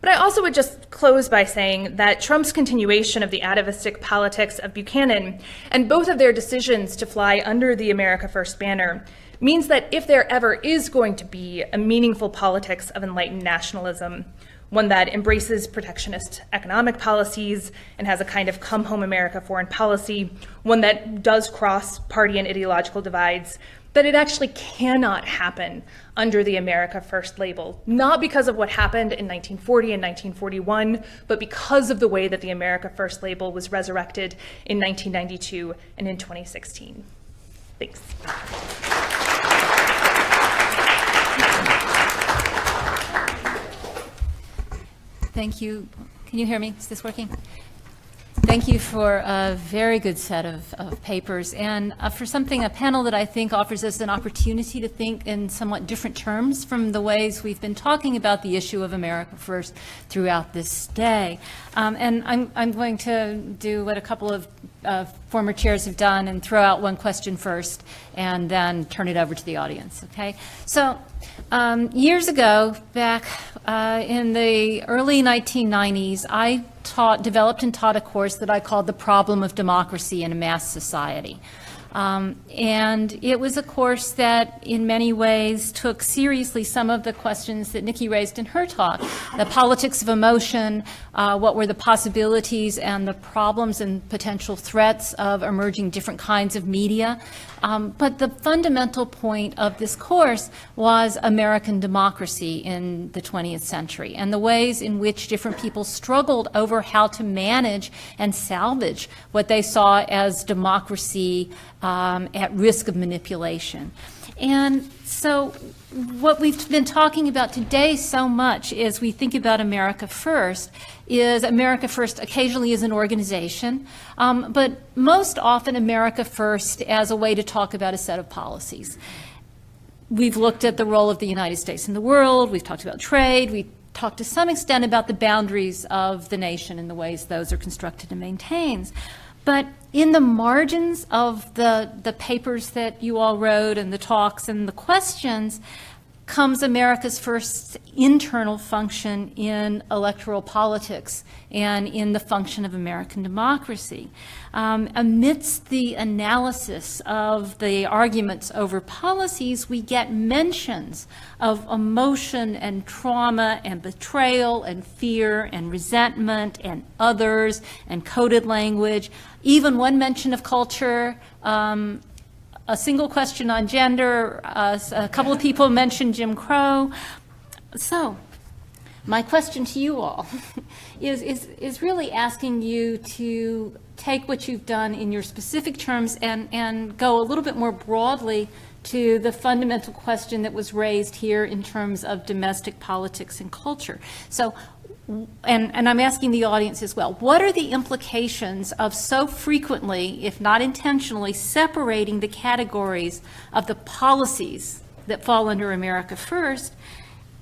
But I also would just close by saying that Trump's continuation of the atavistic politics of Buchanan and both of their decisions to fly under the America First banner means that if there ever is going to be a meaningful politics of enlightened nationalism, one that embraces protectionist economic policies and has a kind of come home America foreign policy, one that does cross party and ideological divides, that it actually cannot happen under the America First label, not because of what happened in 1940 and 1941, but because of the way that the America First label was resurrected in 1992 and in 2016. Thanks. Thank you. Can you hear me? Is this working? Thank you for a very good set of papers and for a panel that I think offers us an opportunity to think in somewhat different terms from the ways we've been talking about the issue of America First throughout this day. And I'm going to do what a couple of former chairs have done and throw out one question first and then turn it over to the audience, okay? So years ago, back in the early 1990s, I developed and taught a course that I called The Problem of Democracy in a Mass Society. And it was a course that in many ways took seriously some of the questions that Nikki raised in her talk, the politics of emotion, what were the possibilities and the problems and potential threats of emerging different kinds of media. But the fundamental point of this course was American democracy in the 20th century and the ways in which different people struggled over how to manage and salvage what they saw as democracy at risk of manipulation. And so what we've been talking about today so much as we think about America First is America First occasionally as an organization, but most often America First as a way to talk about a set of policies. We've looked at the role of the United States in the world, we've talked about trade, we've talked to some extent about the boundaries of the nation and the ways those are constructed and maintained. But in the margins of the papers that you all wrote and the talks and the questions comes America's first internal function in electoral politics and in the function of American democracy. Amidst the analysis of the arguments over policies, we get mentions of emotion and trauma and betrayal and fear and resentment and others and coded language, even one mention of culture, a single question on gender, a couple of people mentioned Jim Crow. So my question to you all is really asking you to take what you've done in your specific terms and go a little bit more broadly to the fundamental question that was raised here in terms of domestic politics and culture. So, and I'm asking the audience as well, what are the implications of so frequently, if not intentionally, separating the categories of the policies that fall under America First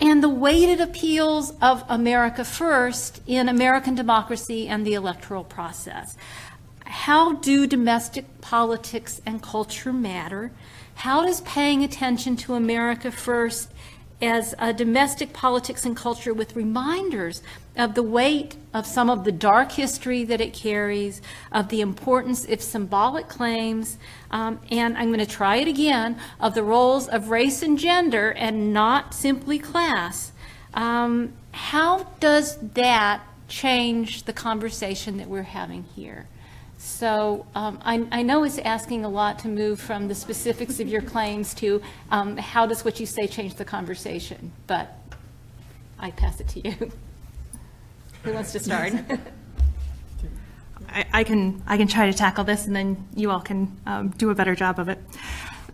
and the weighted appeals of America First in American democracy and the electoral process? How do domestic politics and culture matter? How does paying attention to America First as domestic politics and culture with reminders of the weight of some of the dark history that it carries, of the importance of symbolic claims, and I'm going to try it again, of the roles of race and gender and not simply class. How does that change the conversation that we're having here? So I know it's asking a lot to move from the specifics of your claims to how does what you say change the conversation, but I pass it to you. Who wants to start? I can try to tackle this, and then you all can do a better job of it.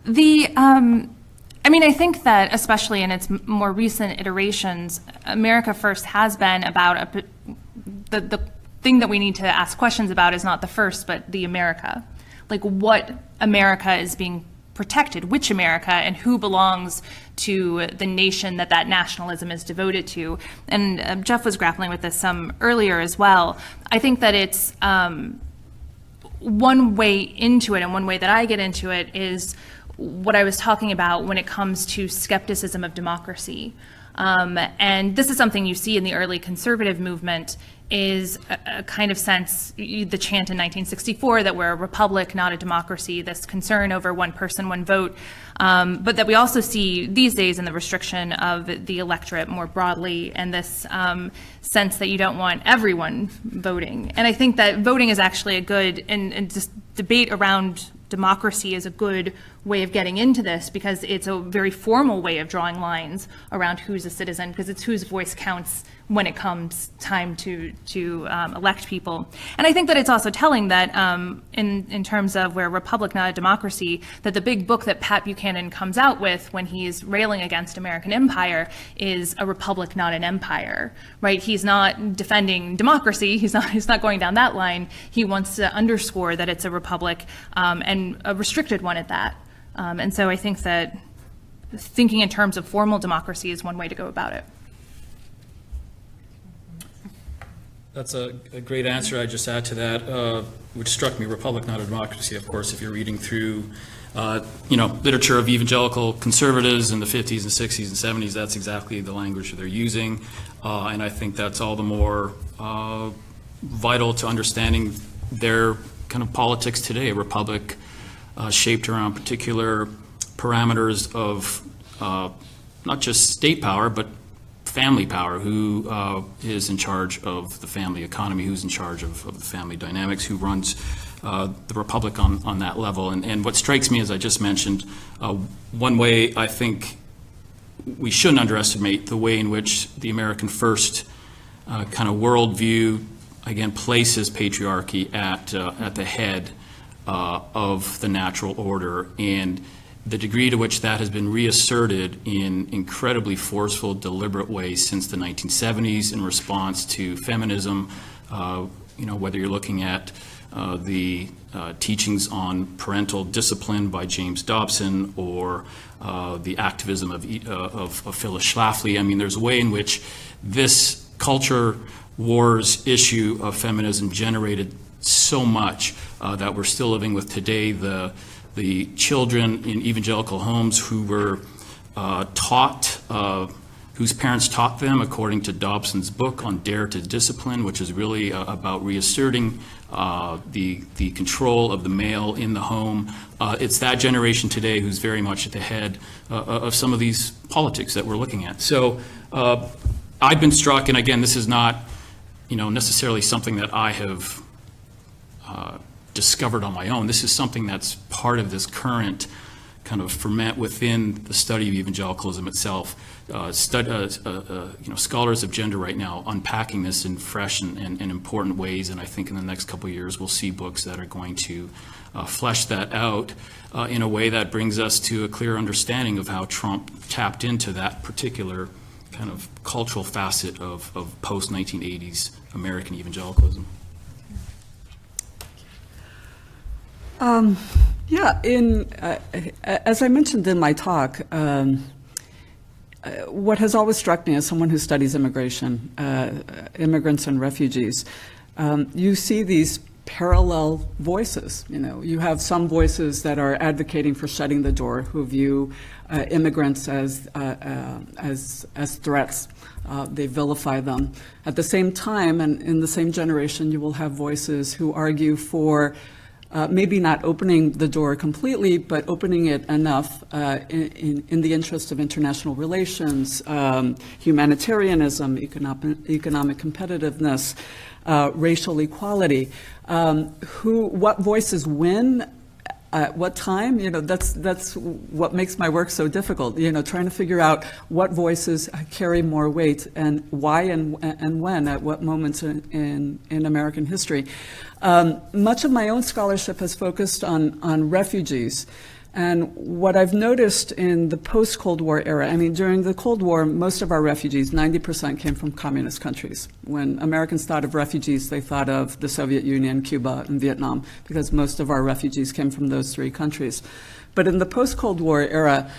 I think that especially in its more recent iterations, America First has been about the thing that we need to ask questions about is not the first, but the America. Like, what America is being protected, which America, and who belongs to the nation that nationalism is devoted to. And Jeff was grappling with this some earlier as well. I think that it's one way into it, and one way that I get into it is what I was talking about when it comes to skepticism of democracy. And this is something you see in the early conservative movement, is a kind of sense, the chant in 1964 that we're a republic, not a democracy, this concern over one person, one vote, but that we also see these days in the restriction of the electorate more broadly, and this sense that you don't want everyone voting. And I think that voting is actually a good, and just debate around democracy is a good way of getting into this, because it's a very formal way of drawing lines around who's a citizen, because it's whose voice counts when it comes time to elect people. And I think that it's also telling that in terms of we're a republic, not a democracy, that the big book that Pat Buchanan comes out with when he's railing against American empire is a republic, not an empire, right? He's not defending democracy. He's not going down that line. He wants to underscore that it's a republic, and a restricted one at that. And so I think that thinking in terms of formal democracy is one way to go about it. That's a great answer. I just add to that, which struck me, republic, not a democracy. Of course, if you're reading through, literature of evangelical conservatives in the 50s and 60s and 70s, that's exactly the language they're using. And I think that's all the more vital to understanding their kind of politics today. A republic shaped around particular parameters of not just state power, but family power, who is in charge of the family economy, who's in charge of the family dynamics, who runs the republic on that level. And what strikes me, as I just mentioned, one way I think we shouldn't underestimate the way in which the American First kind of worldview, again, places patriarchy at the head of the natural order, and the degree to which that has been reasserted in incredibly forceful, deliberate ways since the 1970s in response to feminism, whether you're looking at the teachings on parental discipline by James Dobson, or the activism of Phyllis Schlafly. I mean, there's a way in which this culture wars issue of feminism generated so much that we're still living with today. The children in evangelical homes who were taught, whose parents taught them, according to Dobson's book on Dare to Discipline, which is really about reasserting the control of the male in the home. It's that generation today who's very much at the head of some of these politics that we're looking at. So I've been struck, and again, this is not necessarily something that I have discovered on my own. This is something that's part of this current kind of ferment within the study of evangelicalism itself. Scholars of gender right now unpacking this in fresh and important ways, and I think in the next couple of years we'll see books that are going to flesh that out in a way that brings us to a clear understanding of how Trump tapped into that particular kind of cultural facet of post-1980s American evangelicalism. As I mentioned in my talk, what has always struck me as someone who studies immigration, immigrants and refugees, you see these parallel voices. You know, you have some voices that are advocating for shutting the door, who view immigrants as threats. They vilify them. At the same time, and in the same generation, you will have voices who argue for maybe not opening the door completely, but opening it enough in the interest of international relations, humanitarianism, economic competitiveness, racial equality. What voices win at what time? You know, that's what makes my work so difficult. You know, trying to figure out what voices carry more weight and why and when at what moments in American history. Much of my own scholarship has focused on refugees. And what I've noticed in the post-Cold War era, I mean, during the Cold War, most of our refugees, 90%, came from communist countries. When Americans thought of refugees, they thought of the Soviet Union, Cuba, and Vietnam, because most of our refugees came from those three countries. But in the post-Cold War era,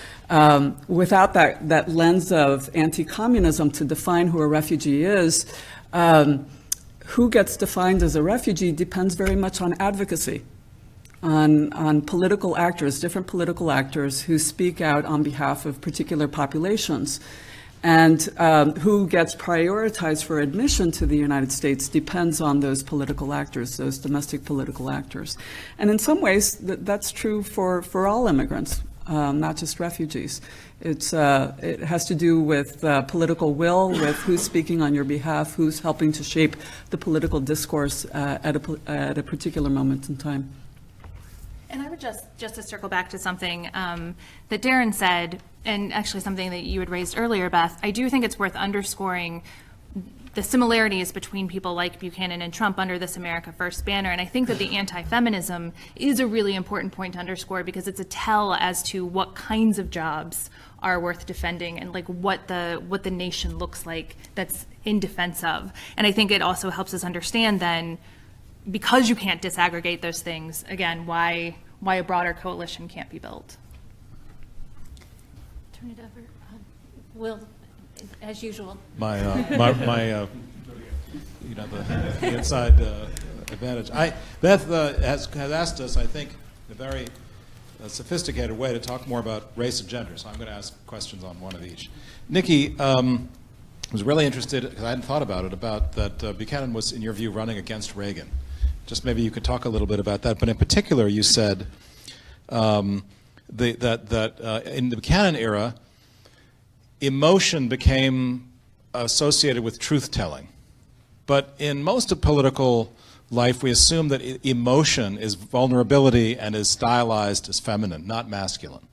without that lens of anti-communism to define who a refugee is, who gets defined as a refugee depends very much on advocacy. On political actors, different political actors who speak out on behalf of particular populations. And who gets prioritized for admission to the United States depends on those political actors, those domestic political actors. And in some ways, that's true for all immigrants, not just refugees. It has to do with political will, with who's speaking on your behalf, who's helping to shape the political discourse at a particular moment in time. And I would just to circle back to something that Darren said, and actually something that you had raised earlier, Beth, I do think it's worth underscoring the similarities between people like Buchanan and Trump under this America First banner. And I think that the anti-feminism is a really important point to underscore, because it's a tell as to what kinds of jobs are worth defending and like what the nation looks like that's in defense of. And I think it also helps us understand then, because you can't disaggregate those things, again, why a broader coalition can't be built. Turn it over. Will, as usual. My you know, the inside advantage. Beth has asked us, I think, a very sophisticated way to talk more about race and gender. So I'm going to ask questions on one of each. Nikki was really interested, because I hadn't thought about it, about that Buchanan was, in your view, running against Reagan. Just maybe you could talk a little bit about that. But in particular, you said that in the Buchanan era, emotion became associated with truth-telling. But in most of political life, we assume that emotion is vulnerability and is stylized as feminine, not masculine.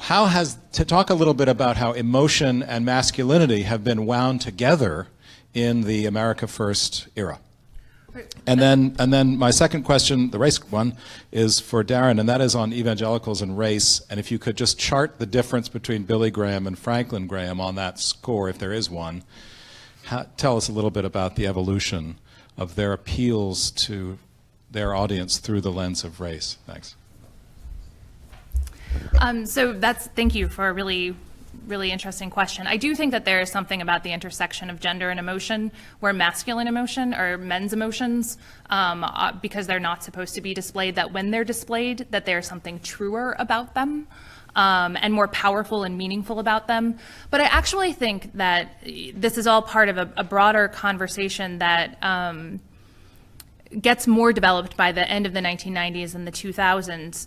Talk a little bit about how emotion and masculinity have been wound together in the America First era. And then my second question, the race one, is for Darren, and that is on evangelicals and race. And if you could just chart the difference between Billy Graham and Franklin Graham on that score, if there is one, tell us a little bit about the evolution of their appeals to their audience through the lens of race. Thanks. Thank you for a really interesting question. I do think that there is something about the intersection of gender and emotion, where masculine emotion or men's emotions, because they're not supposed to be displayed, that when they're displayed, that there's something truer about them, and more powerful and meaningful about them. But I actually think that this is all part of a broader conversation that gets more developed by the end of the 1990s and the 2000s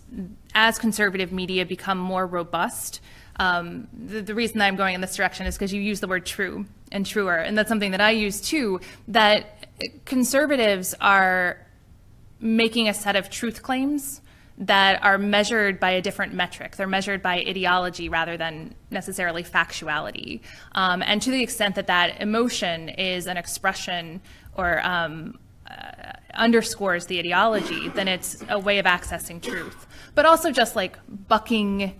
as conservative media become more robust. The reason that I'm going in this direction is because you use the word true and truer, and that's something that I use too, that conservatives are making a set of truth claims that are measured by a different metric. They're measured by ideology rather than necessarily factuality. And to the extent that that emotion is an expression or underscores the ideology, then it's a way of accessing truth. But also just like bucking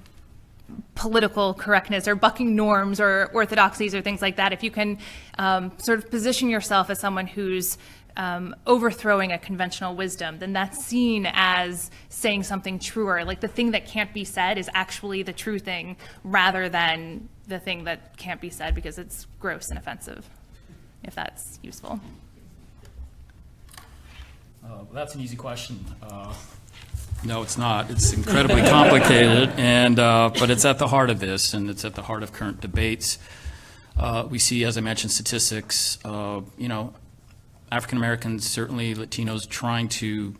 political correctness or bucking norms or orthodoxies or things like that. If you can sort of position yourself as someone who's overthrowing a conventional wisdom, then that's seen as saying something truer. Like the thing that can't be said is actually the true thing rather than the thing that can't be said because it's gross and offensive, if that's useful. That's an easy question. No, it's not. It's incredibly complicated, and but it's at the heart of this, and it's at the heart of current debates. We see, as I mentioned, statistics. African Americans, certainly Latinos, trying to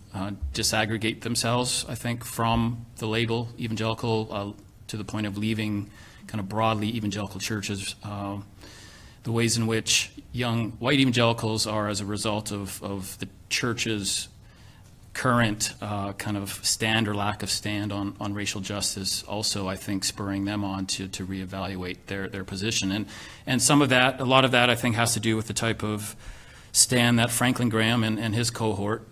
disaggregate themselves, I think, from the label evangelical to the point of leaving kind of broadly evangelical churches. The ways in which young white evangelicals are, as a result of the church's current kind of stand or lack of stand on racial justice, also, I think, spurring them on to reevaluate their position. And some of that, a lot of that, I think, has to do with the type of stand that Franklin Graham and his cohort,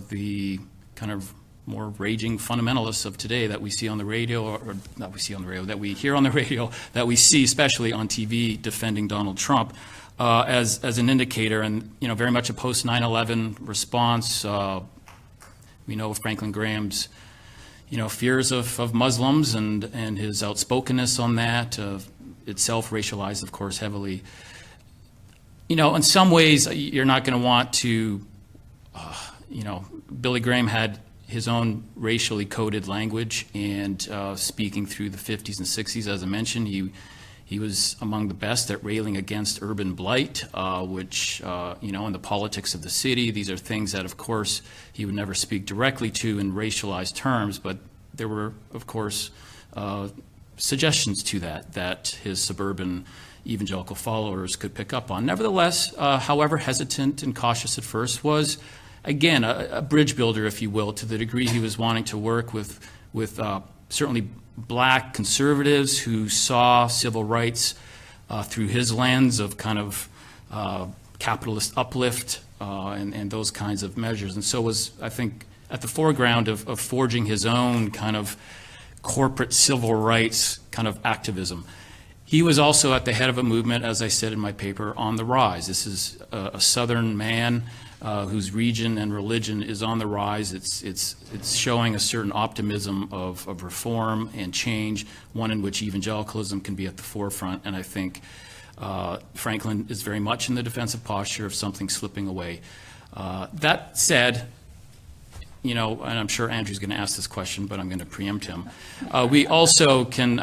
the kind of more raging fundamentalists of today that we see on the radio, or not we see on the radio, that we hear on the radio, that we see especially on TV defending Donald Trump, as an indicator, and very much a post 9/11 response. We know Franklin Graham's fears of Muslims and his outspokenness on that, itself racialized, of course, heavily. In some ways, you're not going to want to, Billy Graham had his own racially coded language, and speaking through the 50s and 60s, as I mentioned, he was among the best at railing against urban blight, which, and the politics of the city. These are things that, of course, he would never speak directly to in racialized terms, but there were, of course, suggestions to that his suburban evangelical followers could pick up on. Nevertheless, however hesitant and cautious at first, was, again, a bridge builder, if you will, to the degree he was wanting to work with certainly black conservatives who saw civil rights through his lens of kind of capitalist uplift and those kinds of measures. And so was, I think, at the foreground of forging his own kind of corporate civil rights kind of activism. He was also at the head of a movement, as I said in my paper, on the rise. This is a Southern man whose region and religion is on the rise. It's showing a certain optimism of reform and change, one in which evangelicalism can be at the forefront. And I think Franklin is very much in the defensive posture of something slipping away. That said, and I'm sure Andrew's going to ask this question, but I'm going to preempt him. We also can,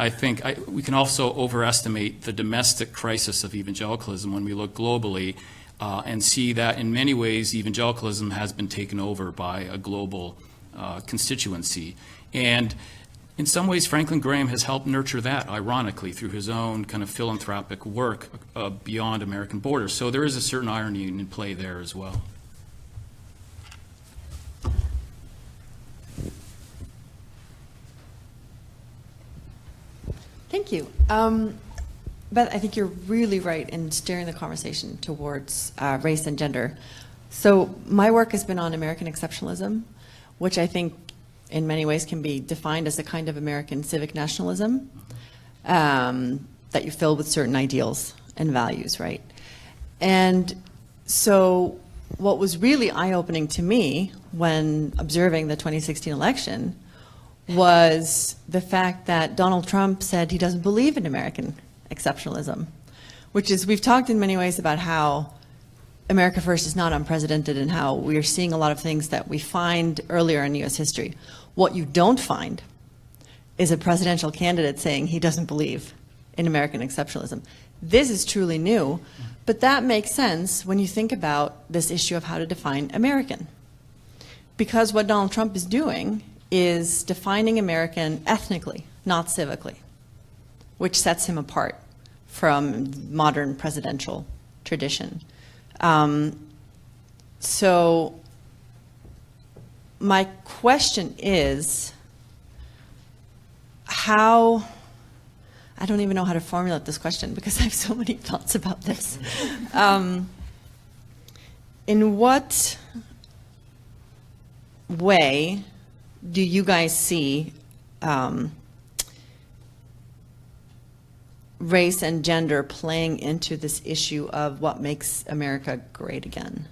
we can also overestimate the domestic crisis of evangelicalism when we look globally and see that in many ways evangelicalism has been taken over by a global constituency. And in some ways, Franklin Graham has helped nurture that, ironically, through his own kind of philanthropic work beyond American borders. So there is a certain irony in play there as well. Thank you. Beth, I think you're really right in steering the conversation towards race and gender. So my work has been on American exceptionalism, which I think in many ways can be defined as a kind of American civic nationalism that you fill with certain ideals and values, right? And so what was really eye-opening to me when observing the 2016 election was the fact that Donald Trump said he doesn't believe in American exceptionalism, which is, we've talked in many ways about how America First is not unprecedented and how we are seeing a lot of things that we find earlier in US history. What you don't find is a presidential candidate saying he doesn't believe in American exceptionalism. This is truly new, but that makes sense when you think about this issue of how to define American. Because what Donald Trump is doing is defining American ethnically, not civically, which sets him apart from modern presidential tradition. So my question is, I don't even know how to formulate this question because I have so many thoughts about this. In what way do you guys see race and gender playing into this issue of what makes America great again?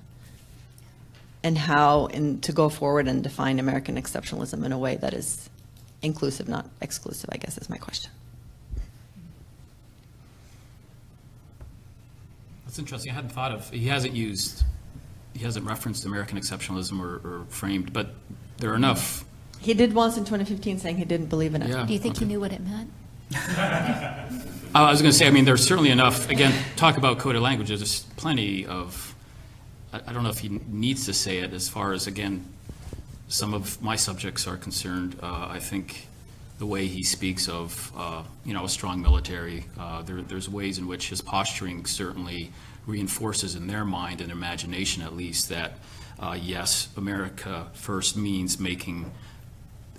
And how to go forward and define American exceptionalism in a way that is inclusive, not exclusive, I guess is my question. That's interesting. I hadn't thought of, he hasn't used he hasn't referenced American exceptionalism or framed, but there are enough. He did once in 2015 saying he didn't believe in it. Yeah. Do you think he knew what it meant? I was going to say, I mean, there's certainly enough, again, talk about coded languages, there's plenty of, I don't know if he needs to say it as far as, again, some of my subjects are concerned. I think the way he speaks of, a strong military, there's ways in which his posturing certainly reinforces in their mind and imagination at least that, yes, America first means making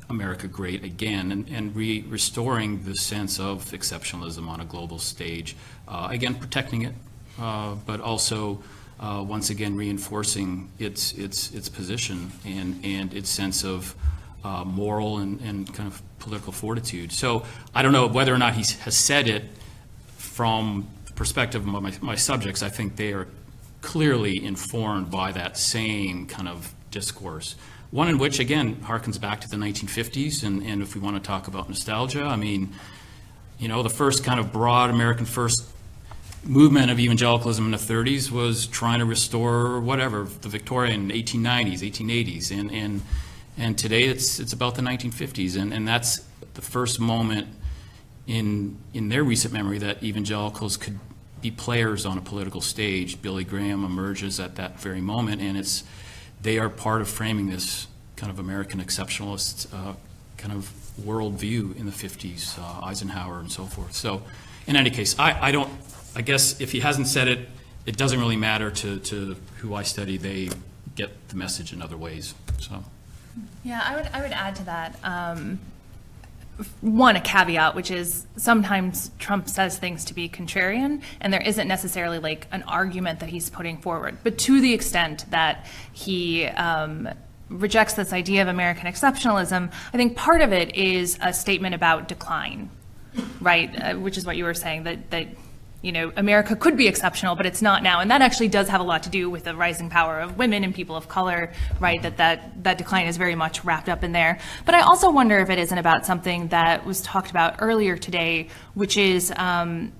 America great again and restoring the sense of exceptionalism on a global stage. Again, protecting it, but also once again reinforcing its position and its sense of moral and kind of political fortitude. So I don't know whether or not he has said it from the perspective of my subjects. I think they are clearly informed by that same kind of discourse. One in which, again, harkens back to the 1950s, and if we want to talk about nostalgia, I mean, the first kind of broad American first movement of evangelicalism in the 30s was trying to restore whatever, the Victorian 1890s, 1880s, and today it's about the 1950s, and that's the first moment in their recent memory that evangelicals could be players on a political stage. Billy Graham emerges at that very moment, and they are part of framing this kind of American exceptionalist kind of worldview in the 50s, Eisenhower and so forth. So in any case, I guess if he hasn't said it, it doesn't really matter to who I study. They get the message in other ways. So. Yeah, I would add to that. One, a caveat, which is sometimes Trump says things to be contrarian, and there isn't necessarily like an argument that he's putting forward. But to the extent that he rejects this idea of American exceptionalism, I think part of it is a statement about decline, right? Which is what you were saying, that America could be exceptional, but it's not now. And that actually does have a lot to do with the rising power of women and people of color, right? That decline is very much wrapped up in there. But I also wonder if it isn't about something that was talked about earlier today, which is to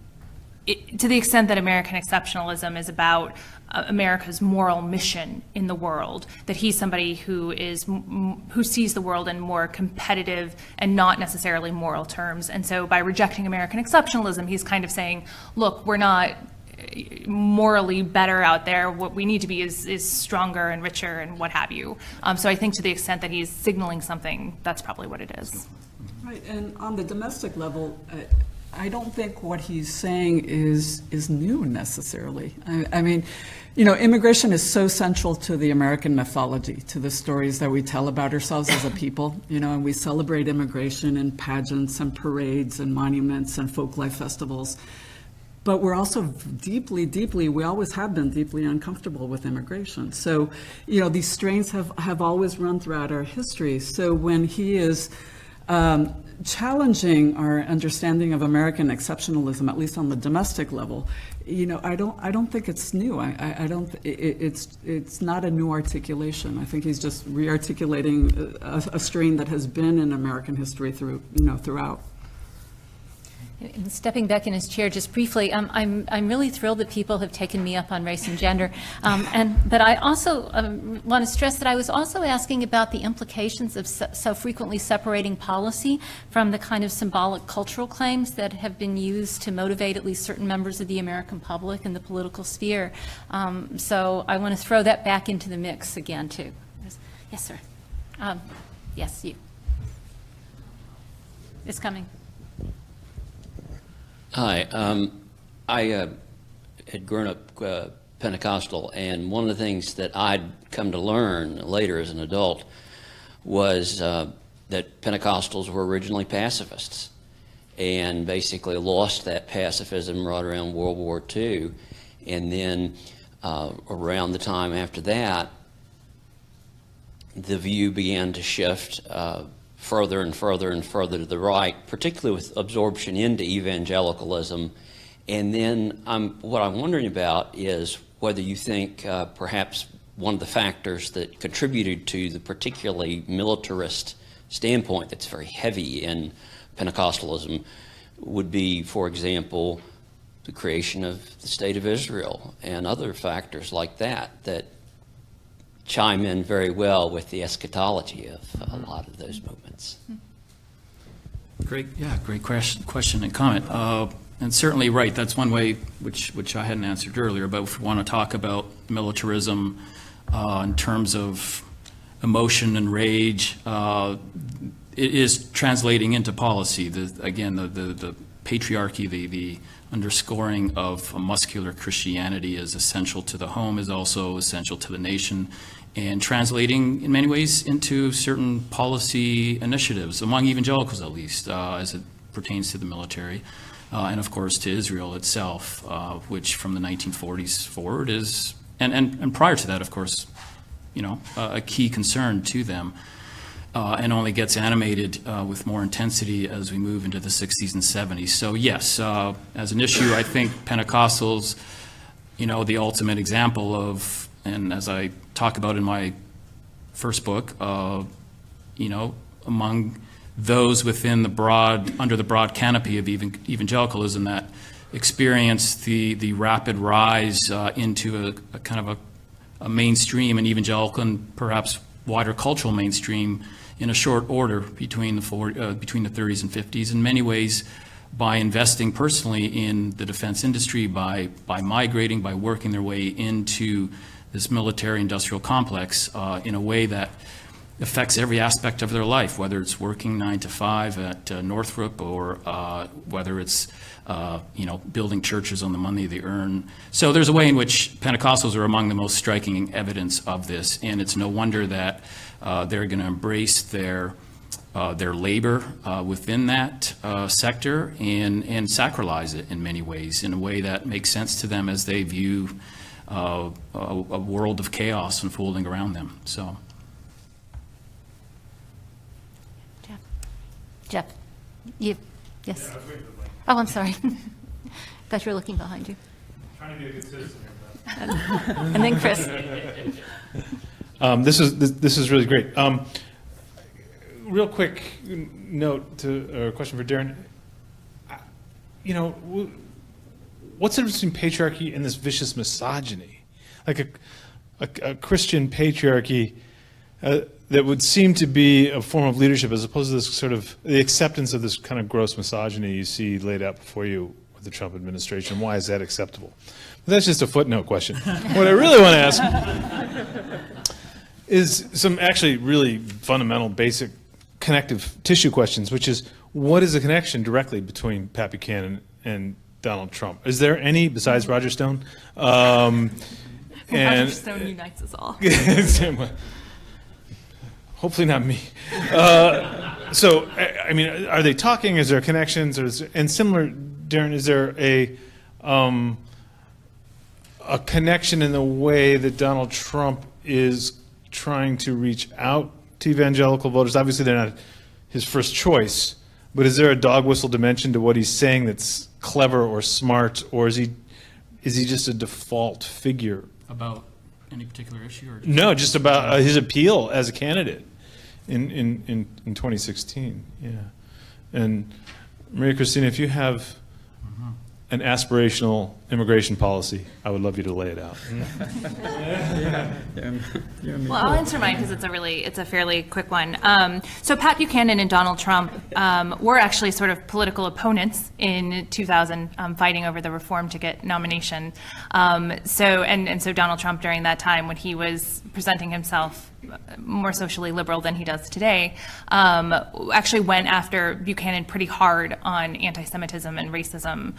the extent that American exceptionalism is about America's moral mission in the world, that he's somebody who sees the world in more competitive and not necessarily moral terms. And so by rejecting American exceptionalism, he's kind of saying, look, we're not morally better out there. What we need to be is stronger and richer and what have you. So I think to the extent that he's signaling something, that's probably what it is. Right, and on the domestic level, I don't think what he's saying is new necessarily. I mean, immigration is so central to the American mythology, to the stories that we tell about ourselves as a people, and we celebrate immigration in pageants and parades and monuments and folk life festivals. But we're also deeply, we always have been deeply uncomfortable with immigration. So, these strains have always run throughout our history. So when he is challenging our understanding of American exceptionalism, at least on the domestic level, I don't think it's new. It's not a new articulation. I think he's just re-articulating a strain that has been in American history throughout. And stepping back in his chair just briefly, I'm really thrilled that people have taken me up on race and gender. But I also want to stress that I was also asking about the implications of so frequently separating policy from the kind of symbolic cultural claims that have been used to motivate at least certain members of the American public and the political sphere. So I want to throw that back into the mix again, too. Yes, sir. Yes, you. It's coming. Hi. I had grown up Pentecostal, and one of the things that I'd come to learn later as an adult was that Pentecostals were originally pacifists and basically lost that pacifism right around World War II. And then around the time after that, the view began to shift further and further and further to the right, particularly with absorption into evangelicalism. And then what I'm wondering about is whether you think perhaps one of the factors that contributed to the particularly militarist standpoint that's very heavy in Pentecostalism would be, for example, the creation of the State of Israel and other factors like that chime in very well with the eschatology of a lot of those movements. Great question and comment. And certainly, right, that's one way which I hadn't answered earlier, but if we want to talk about militarism in terms of emotion and rage, it is translating into policy. The patriarchy, the underscoring of a muscular Christianity is essential to the home, is also essential to the nation, and translating in many ways into certain policy initiatives, among evangelicals at least, as it pertains to the military, and of course to Israel itself, which from the 1940s forward is, and prior to that, of course, a key concern to them. And only gets animated with more intensity as we move into the 60s and 70s. So yes, as an issue, I think Pentecostals, the ultimate example of, and as I talk about in my first book, among those within under the broad canopy of evangelicalism that experienced the rapid rise into a kind of a mainstream and evangelical and perhaps wider cultural mainstream in a short order between the 30s and 50s, in many ways by investing personally in the defense industry, by migrating, by working their way into this military industrial complex in a way that affects every aspect of their life, whether it's working 9 to 5 at Northrop or whether it's building churches on the money they earn. So there's a way in which Pentecostals are among the most striking evidence of this, and it's no wonder that they're going to embrace their labor within that sector and sacralize it in many ways, in a way that makes sense to them as they view a world of chaos unfolding around them. So. Jeff, yes. Yeah, oh, I'm sorry. Thought you were looking behind you. Trying to be a good citizen here. And then Chris. This is really great. Real quick note or a question for Darren. What's the difference between patriarchy and this vicious misogyny? Like a Christian patriarchy that would seem to be a form of leadership as opposed to this sort of the acceptance of this kind of gross misogyny you see laid out before you with the Trump administration. Why is that acceptable? But that's just a footnote question. What I really want to ask is some actually really fundamental, basic connective tissue questions, which is what is the connection directly between Pat Buchanan and Donald Trump? Is there any besides Roger Stone? Roger Stone unites us all. Hopefully not me. So, I mean, are they talking? Is there connections? And similar, Darren, is there a connection in the way that Donald Trump is trying to reach out to evangelical voters? Obviously, they're not his first choice, but is there a dog whistle dimension to what he's saying that's clever or smart, or is he just a default figure? About any particular issue? Or No, just about his appeal as a candidate in 2016. Yeah. And Maria Christina, if you have an aspirational immigration policy, I would love you to lay it out. Well, I'll answer mine because it's a fairly quick one. So Pat Buchanan and Donald Trump were actually sort of political opponents in 2000, fighting over the reform ticket nomination. So Donald Trump during that time, when he was presenting himself more socially liberal than he does today, actually went after Buchanan pretty hard on anti-Semitism and racism.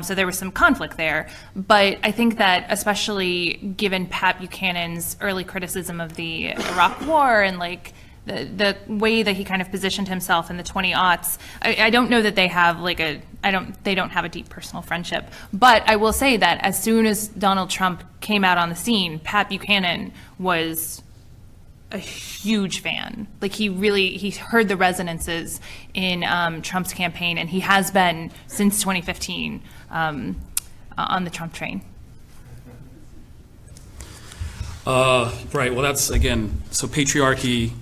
So there was some conflict there. But I think that especially given Pat Buchanan's early criticism of the Iraq War and like the way that he kind of positioned himself in the 20-aughts, I don't know that they have they don't have a deep personal friendship. But I will say that as soon as Donald Trump came out on the scene, Pat Buchanan was a huge fan. Like he heard the resonances in Trump's campaign, and he has been since 2015 on the Trump train. Right, well that's, again, so patriarchy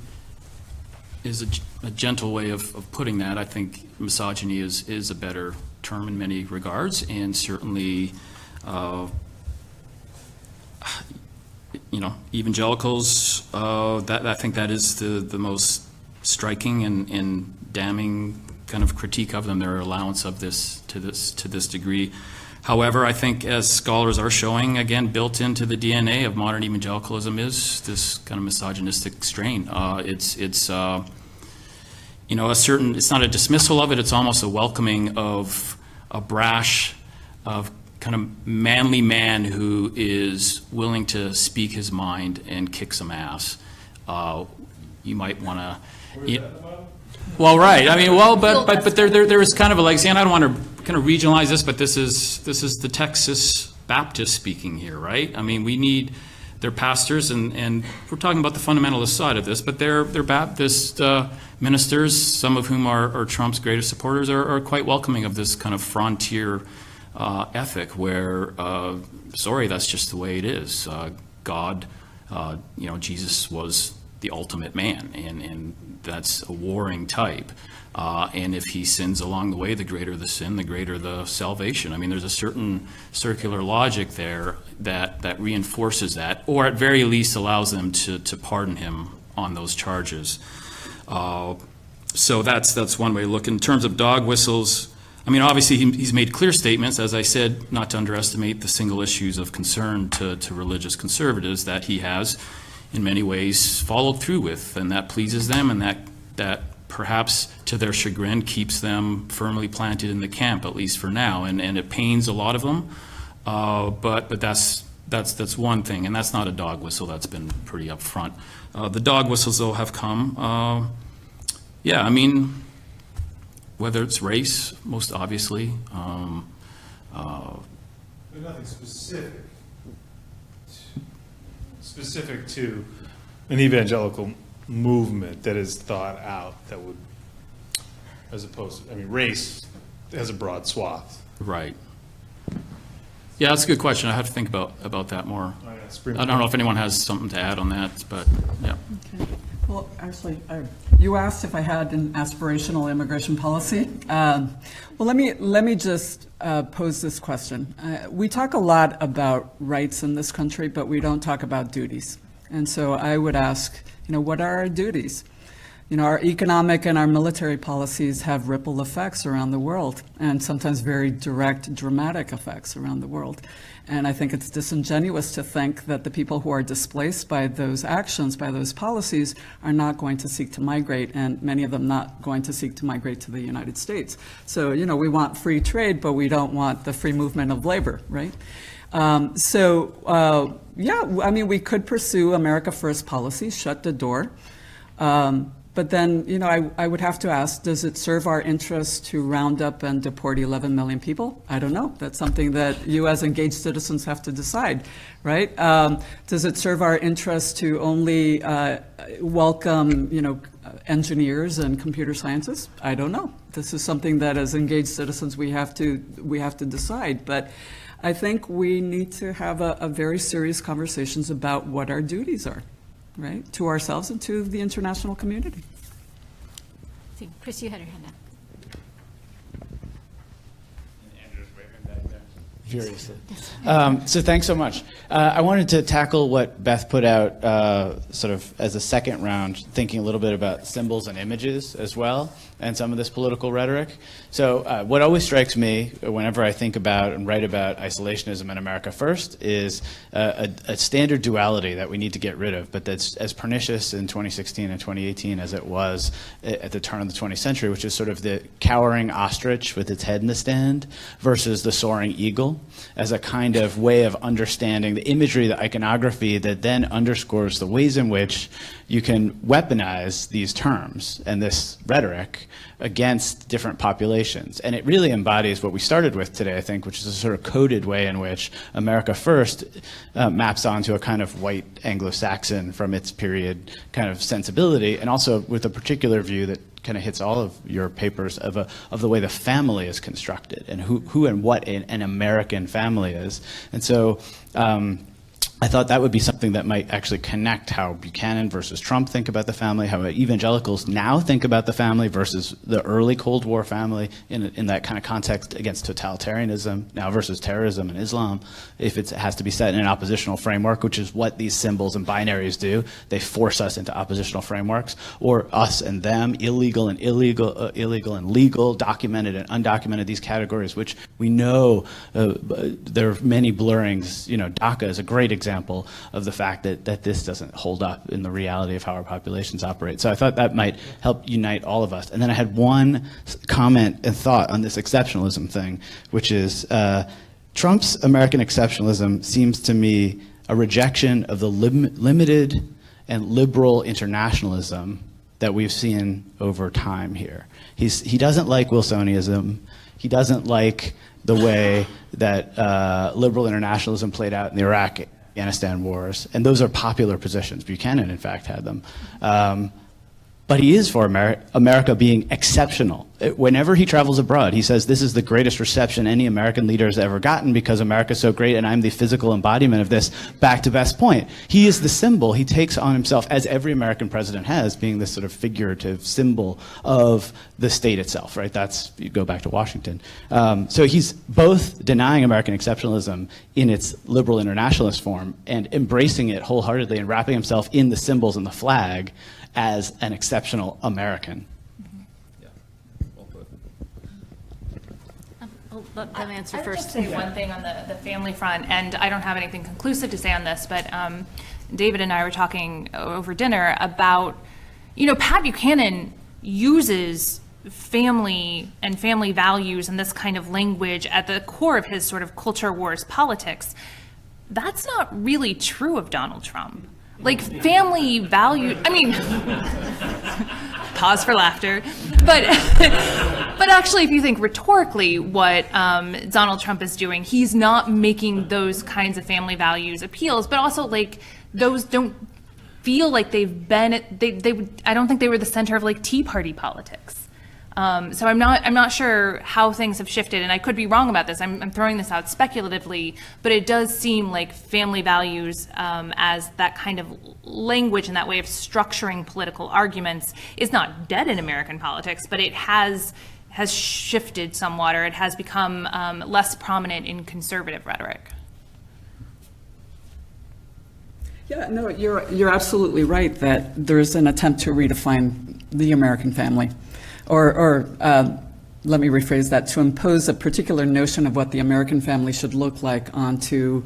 is a gentle way of putting that. I think misogyny is a better term in many regards, and certainly, evangelicals, I think that is the most striking and damning kind of critique of them, their allowance of this to this degree. However, I think as scholars are showing, again, built into the DNA of modern evangelicalism is this kind of misogynistic strain. It's a certain, it's not a dismissal of it, it's almost a welcoming of a brash, of kind of manly man who is willing to speak his mind and kick some ass. You might want to. Well, right. I mean, well, but there is kind of a legacy, and I don't want to kind of regionalize this, but this is the Texas Baptist speaking here, right? I mean, we need their pastors, and we're talking about the fundamentalist side of this, but they're Baptist ministers, some of whom are Trump's greatest supporters, are quite welcoming of this kind of frontier ethic where, sorry, that's just the way it is. God, Jesus was the ultimate man, and that's a warring type. And if he sins along the way, the greater the sin, the greater the salvation. I mean, there's a certain circular logic there that reinforces that, or at very least allows them to pardon him on those charges. So that's one way to look. In terms of dog whistles, I mean, obviously he's made clear statements, as I said, not to underestimate the single issues of concern to religious conservatives that he has in many ways followed through with, and that pleases them, and that perhaps to their chagrin keeps them firmly planted in the camp, at least for now, and it pains a lot of them, but that's one thing, and that's not a dog whistle. That's been pretty upfront. The dog whistles, though, have come. I mean, whether it's race, most obviously. But nothing specific to an evangelical movement that is thought out that would, as opposed to, I mean, race has a broad swath. Right. Yeah, that's a good question. I have to think about that more. I don't know if anyone has something to add on that, but yeah. Okay. Well, actually, you asked if I had an aspirational immigration policy. Well, let me just pose this question. We talk a lot about rights in this country, but we don't talk about duties. And so I would ask, what are our duties? Our economic and our military policies have ripple effects around the world, and sometimes very direct, dramatic effects around the world. And I think it's disingenuous to think that the people who are displaced by those actions, by those policies, are not going to seek to migrate, and many of them not going to seek to migrate to the United States. So, we want free trade, but we don't want the free movement of labor, right? We could pursue America First policies, shut the door. But then, I would have to ask, does it serve our interests to round up and deport 11 million people? I don't know. That's something that you as engaged citizens have to decide, right? Does it serve our interests to only welcome, engineers and computer scientists? I don't know. This is something that as engaged citizens we have to decide. But I think we need to have a very serious conversations about what our duties are. Right, to ourselves and to the international community. See, Chris, you had your hand up. Furiously. So thanks so much. I wanted to tackle what Beth put out sort of as a second round, thinking a little bit about symbols and images as well, and some of this political rhetoric. So what always strikes me whenever I think about and write about isolationism and America First is a standard duality that we need to get rid of, but that's as pernicious in 2016 and 2018 as it was at the turn of the 20th century, which is sort of the cowering ostrich with its head in the stand versus the soaring eagle, as a kind of way of understanding the imagery, the iconography that then underscores the ways in which you can weaponize these terms and this rhetoric against different populations. And it really embodies what we started with today, I think, which is a sort of coded way in which America First maps onto a kind of white Anglo-Saxon from its period kind of sensibility, and also with a particular view that kind of hits all of your papers of the way the family is constructed and who and what an American family is. And so I thought that would be something that might actually connect how Buchanan versus Trump think about the family, how evangelicals now think about the family versus the early Cold War family in that kind of context against totalitarianism now versus terrorism and Islam, if it has to be set in an oppositional framework, which is what these symbols and binaries do. They force us into oppositional frameworks, or us and them, illegal and legal, documented and undocumented, these categories, which we know there are many blurrings. DACA is a great example of the fact that this doesn't hold up in the reality of how our populations operate. So I thought that might help unite all of us. And then I had one comment and thought on this exceptionalism thing, which is Trump's American exceptionalism seems to me a rejection of the limited and liberal internationalism that we've seen over time here. He doesn't like Wilsonianism. He doesn't like the way that liberal internationalism played out in the Iraq-Afghanistan wars, and those are popular positions. Buchanan, in fact, had them. But he is for America being exceptional. Whenever he travels abroad, he says, this is the greatest reception any American leader has ever gotten because America's so great and I'm the physical embodiment of this. Back to Beth's point. He is the symbol. He takes on himself, as every American president has, being this sort of figurative symbol of the state itself, right? You go back to Washington. So he's both denying American exceptionalism in its liberal internationalist form and embracing it wholeheartedly and wrapping himself in the symbols and the flag as an exceptional American. Yeah, well put. I'll let them answer I would first. just say one thing on the family front, and I don't have anything conclusive to say on this, but David and I were talking over dinner about, Pat Buchanan uses family and family values and this kind of language at the core of his sort of culture wars politics. That's not really true of Donald Trump. Like family value, pause for laughter, but actually if you think rhetorically what Donald Trump is doing, he's not making those kinds of family values appeals, but also like those don't feel like they've been, I don't think they were the center of like Tea Party politics. So I'm not sure how things have shifted, and I could be wrong about this. I'm throwing this out speculatively, but it does seem like family values as that kind of language and that way of structuring political arguments is not dead in American politics, but it has shifted somewhat, or it has become less prominent in conservative rhetoric. Yeah, no, you're absolutely right that there's an attempt to redefine the American family. Or let me rephrase that, to impose a particular notion of what the American family should look like onto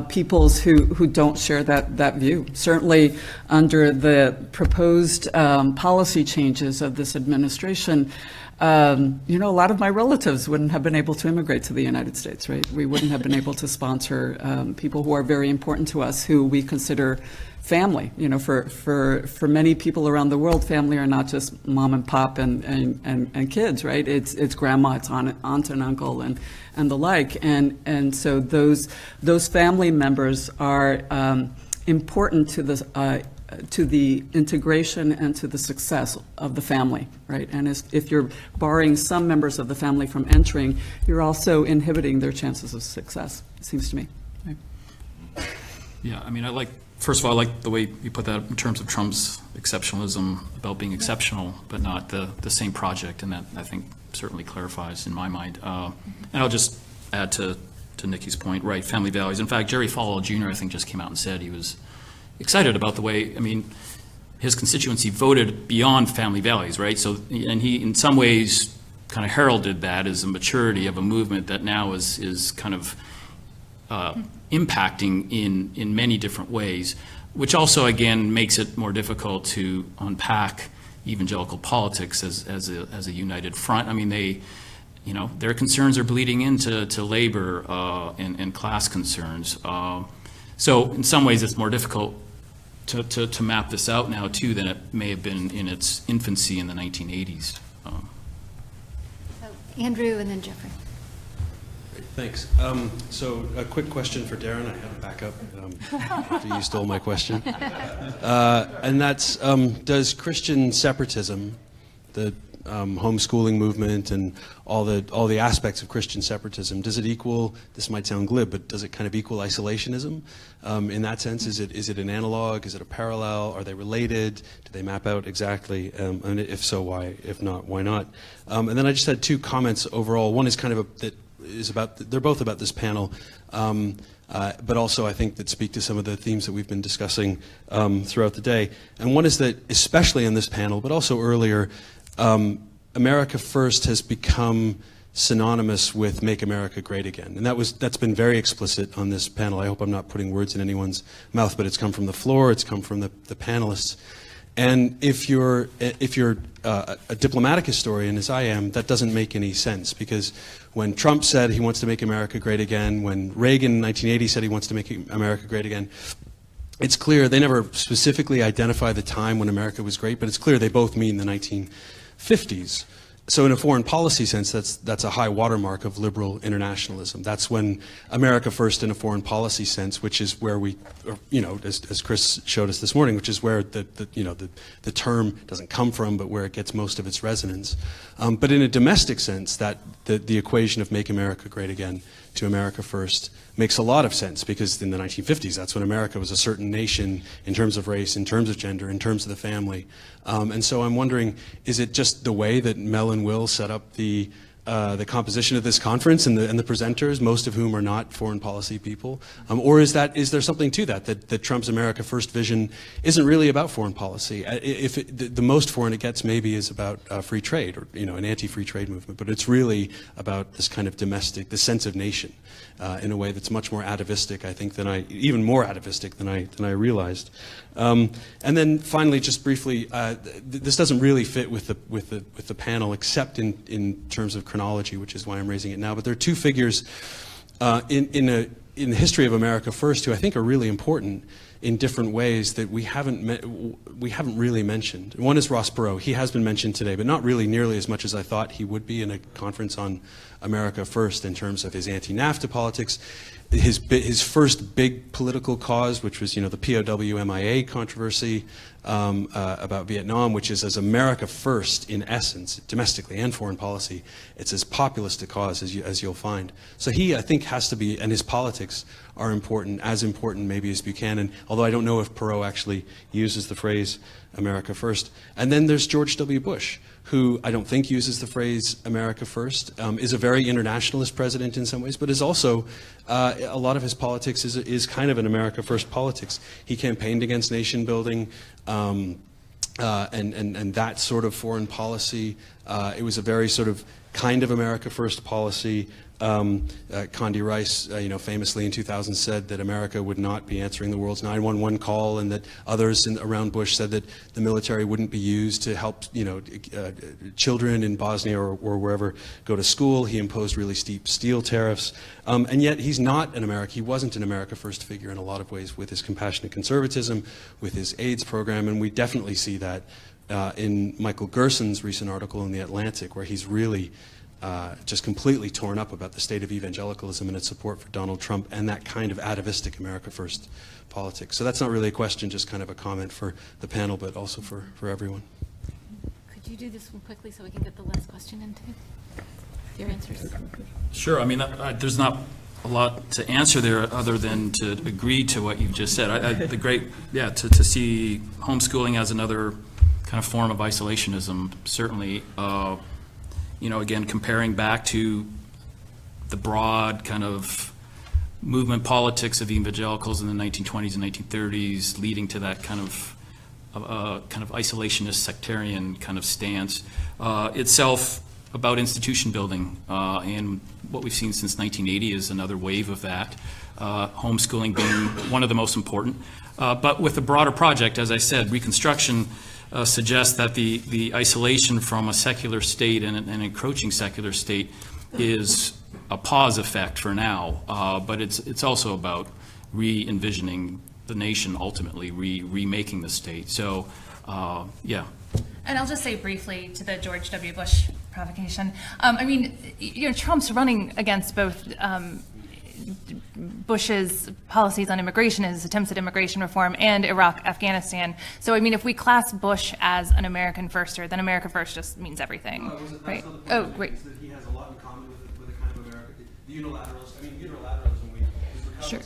peoples who don't share that view. Certainly under the proposed policy changes of this administration, a lot of my relatives wouldn't have been able to immigrate to the United States, right? We wouldn't have been able to sponsor people who are very important to us, who we consider family. For many people around the world, family are not just mom and pop and kids, right? It's grandma, it's aunt and uncle and the like. And so those family members are important to the integration and to the success of the family, right? And if you're barring some members of the family from entering, you're also inhibiting their chances of success, it seems to me. Right? Yeah, first of all, I like the way you put that in terms of Trump's exceptionalism about being exceptional, but not the same project, and that I think certainly clarifies in my mind. And I'll just add to Nikki's point, right, family values. In fact, Jerry Falwell Jr., I think, just came out and said he was excited about the way, his constituency voted beyond family values, right? So, and he, in some ways, kind of heralded that as a maturity of a movement that now is kind of impacting in many different ways, which also, again, makes it more difficult to unpack evangelical politics as a united front. Their concerns are bleeding into labor and class concerns. So in some ways, it's more difficult to map this out now, too, than it may have been in its infancy in the 1980s. Andrew and then Jeffrey. Thanks. So a quick question for Darren. I have a backup after you stole my question. And that's, does Christian separatism, the homeschooling movement and all the aspects of Christian separatism, does it equal, this might sound glib, but does it kind of equal isolationism? In that sense, is it an analog? Is it a parallel? Are they related? Do they map out exactly? And if so, why? If not, why not? And then I just had two comments overall. One is kind of they're both about this panel. But also I think that speak to some of the themes that we've been discussing throughout the day. And one is that, especially in this panel, but also earlier, America First has become synonymous with Make America Great Again. And that's been very explicit on this panel. I hope I'm not putting words in anyone's mouth, but it's come from the floor, it's come from the panelists. And if you're a diplomatic historian, as I am, that doesn't make any sense, because when Trump said he wants to make America great again, when Reagan in 1980 said he wants to make America great again, it's clear they never specifically identify the time when America was great, but it's clear they both mean the 1950s. So in a foreign policy sense, that's a high watermark of liberal internationalism. That's when America First in a foreign policy sense, which is where we, as Chris showed us this morning, which is where the term doesn't come from, but where it gets most of its resonance. But in a domestic sense, that the equation of Make America Great Again to America First makes a lot of sense, because in the 1950s, that's when America was a certain nation in terms of race, in terms of gender, in terms of the family. And so I'm wondering, is it just the way that Mel and Will set up the composition of this conference and the presenters, most of whom are not foreign policy people? Or is there something to that Trump's America First vision isn't really about foreign policy? The most foreign it gets maybe is about free trade, or an anti-free trade movement, but it's really about this kind of domestic, the sense of nation, in a way that's much more atavistic, I think, even more atavistic than I realized. And then finally, just briefly, this doesn't really fit with the panel, except in terms of chronology, which is why I'm raising it now. But there are two figures in the history of America First who I think are really important in different ways that we haven't really mentioned. One is Ross Perot. He has been mentioned today, but not really nearly as much as I thought he would be in a conference on America First in terms of his anti-NAFTA politics. His first big political cause, which was, the POW MIA controversy about Vietnam, which is as America First in essence, domestically and foreign policy, it's as populist a cause as you'll find. So he, I think, has to be, and his politics are important, as important maybe as Buchanan, although I don't know if Perot actually uses the phrase America First. And then there's George W. Bush, who I don't think uses the phrase America First, is a very internationalist president in some ways, but is also, a lot of his politics is kind of an America First politics. He campaigned against nation building, and that sort of foreign policy. It was a very sort of kind of America First policy. Condi Rice, famously in 2000 said that America would not be answering the world's 911 call, and that others around Bush said that the military wouldn't be used to help, children in Bosnia or wherever go to school. He imposed really steep steel tariffs, and yet he wasn't an America First figure in a lot of ways with his compassionate conservatism, with his AIDS program, and we definitely see that in Michael Gerson's recent article in The Atlantic, where he's really just completely torn up about the state of evangelicalism and its support for Donald Trump and that kind of atavistic America First politics. So that's not really a question, just kind of a comment for the panel, but also for everyone. Could you do this one quickly so we can get the last question into your answers? Sure. I mean, there's not a lot to answer there other than to agree to what you've just said. To see homeschooling as another kind of form of isolationism, certainly. Again, comparing back to the broad kind of movement politics of evangelicals in the 1920s and 1930s, leading to that kind of isolationist sectarian kind of stance, itself about institution building, and what we've seen since 1980 is another wave of that, homeschooling being one of the most important. But with a broader project, as I said, Reconstruction suggests that the isolation from a secular state and an encroaching secular state is a pause effect for now, but it's also about re-envisioning the nation, ultimately remaking the state. So, yeah. And I'll just say briefly to the George W. Bush provocation. Trump's running against both Bush's policies on immigration, his attempts at immigration reform, and Iraq, Afghanistan. So, I mean, if we class Bush as an American firster, then America first just means everything, right? Oh, great. That he has a lot in common with a kind of America. The unilateralism. I mean, unilateralism. Sure.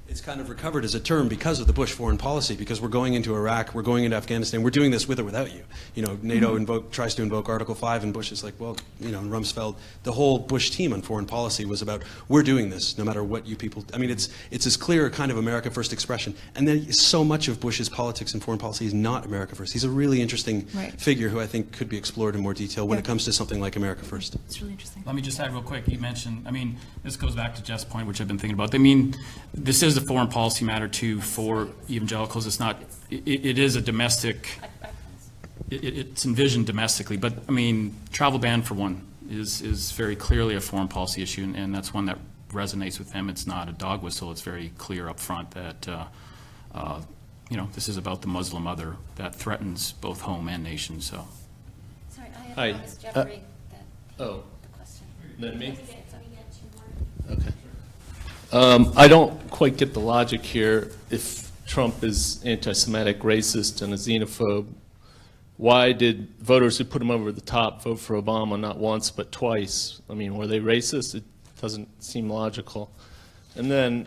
It's kind of recovered as a term because of the Bush foreign policy, because we're going into Iraq, we're going into Afghanistan, we're doing this with or without you. You know, NATO tries to invoke Article 5, and Bush is like, well, you know, and Rumsfeld, the whole Bush team on foreign policy was about, we're doing this no matter what you people, I mean, it's as clear a kind of America first expression. And then so much of Bush's politics and foreign policy is not America first. He's a really interesting figure who I think could be explored in more detail when it comes to something like America first. It's really interesting. Let me just add real quick. You mentioned, I mean, this goes back to Jeff's point, which I've been thinking about. I mean, this is a foreign policy matter too for evangelicals. It's not, it is a domestic, it's envisioned domestically, but I mean, travel ban for one is very clearly a foreign policy issue, and that's one that resonates with them. It's not a dog whistle. It's very clear up front that, you know, this is about the Muslim other that threatens both home and nation, so. Sorry, I Hi. have promised Jeffrey that Oh, the question. then me? Okay. Okay. I don't quite get the logic here. If Trump is anti-Semitic, racist, and a xenophobe, why did voters who put him over the top vote for Obama not once but twice? I mean, were they racist? It doesn't seem logical. And then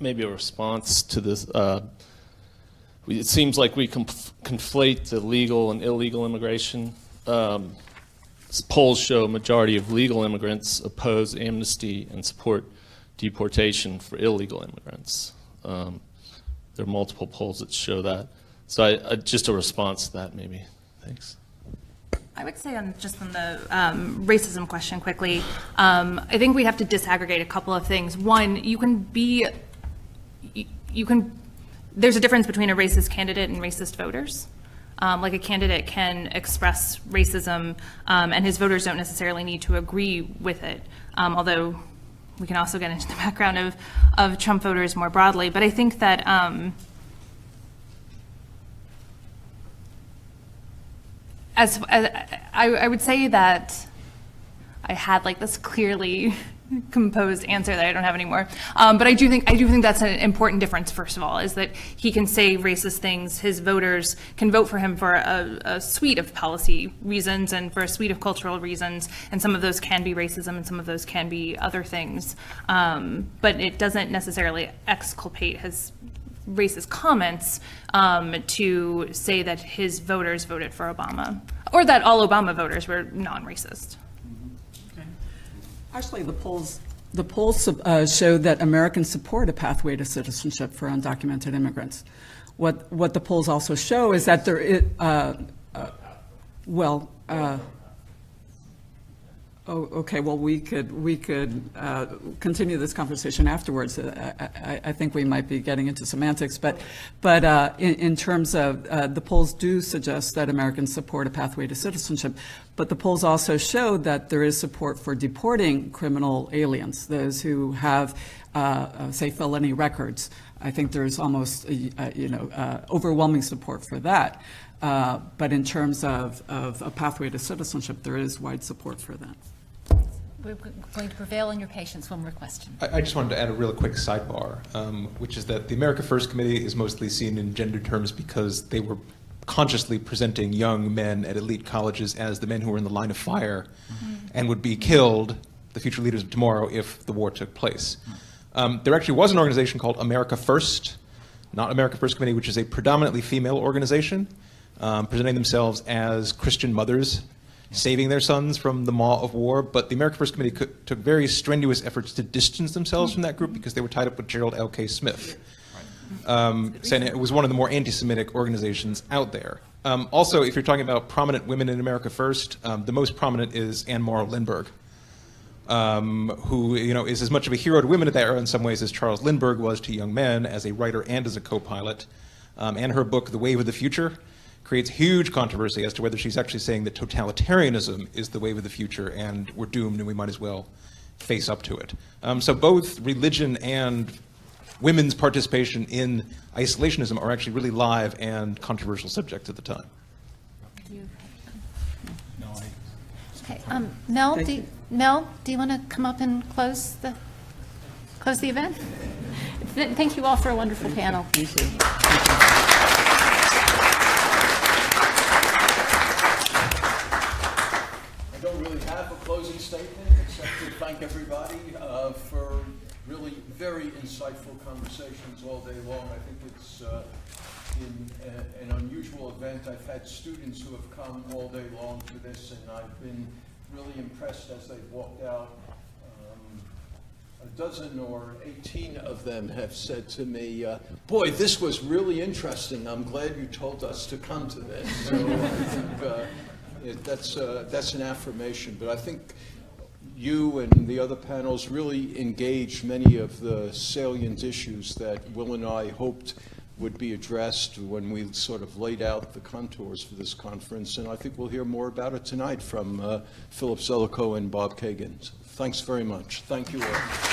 maybe a response to this. It seems like we conflate the legal and illegal immigration. Polls show a majority of legal immigrants oppose amnesty and support deportation for illegal immigrants. There are multiple polls that show that. So just a response to that, maybe. Thanks. I would say just on the racism question quickly, I think we have to disaggregate a couple of things. One, there's a difference between a racist candidate and racist voters. Like a candidate can express racism and his voters don't necessarily need to agree with it, although we can also get into the background of Trump voters more broadly. But I think that I would say that I had like this clearly composed answer that I don't have anymore. But I do think that's an important difference, first of all, is that he can say racist things. His voters can vote for him for a suite of policy reasons and for a suite of cultural reasons. And some of those can be racism and some of those can be other things. But it doesn't necessarily exculpate his racist comments to say that his voters voted for Obama or that all Obama voters were non-racist. Actually, the polls show that Americans support a pathway to citizenship for undocumented immigrants. What the polls also show is that there is, we could continue this conversation afterwards. I think we might be getting into semantics, but in terms of the polls do suggest that Americans support a pathway to citizenship, but the polls also show that there is support for deporting criminal aliens, those who have, say, felony records. I think there's almost, overwhelming support for that. But in terms of a pathway to citizenship, there is wide support for that. We're going to prevail on your patience. One more question. I just wanted to add a real quick sidebar, which is that the America First Committee is mostly seen in gender terms because they were consciously presenting young men at elite colleges as the men who were in the line of fire and would be killed, the future leaders of tomorrow, if the war took place. There actually was an organization called America First, not America First Committee, which is a predominantly female organization, presenting themselves as Christian mothers, saving their sons from the maw of war. But the America First Committee took very strenuous efforts to distance themselves from that group because they were tied up with Gerald L.K. Smith, saying it was one of the more anti-Semitic organizations out there. Also, if you're talking about prominent women in America First, the most prominent is Anne Morrow Lindbergh, who is as much of a hero to women at that era in some ways as Charles Lindbergh was to young men as a writer and as a co-pilot. And her book, The Wave of the Future, creates huge controversy as to whether she's actually saying that totalitarianism is the wave of the future and we're doomed and we might as well face up to it. So both religion and women's participation in isolationism are actually really live and controversial subjects at the time. Okay, Mel, do you want to come up and close the close the event. Thank you all for a wonderful panel. Thank you. I don't really have a closing statement except to thank everybody for really very insightful conversations all day long. I think it's an unusual event. I've had students who have come all day long to this, and I've been really impressed as they've walked out. A dozen or 18 of them have said to me, boy, this was really interesting. I'm glad you told us to come to this. So I think that's an affirmation. But I think you and the other panels really engaged many of the salient issues that Will and I hoped would be addressed when we sort of laid out the contours for this conference. And I think we'll hear more about it tonight from Philip Zelikow and Bob Kagan. So thanks very much. Thank you all.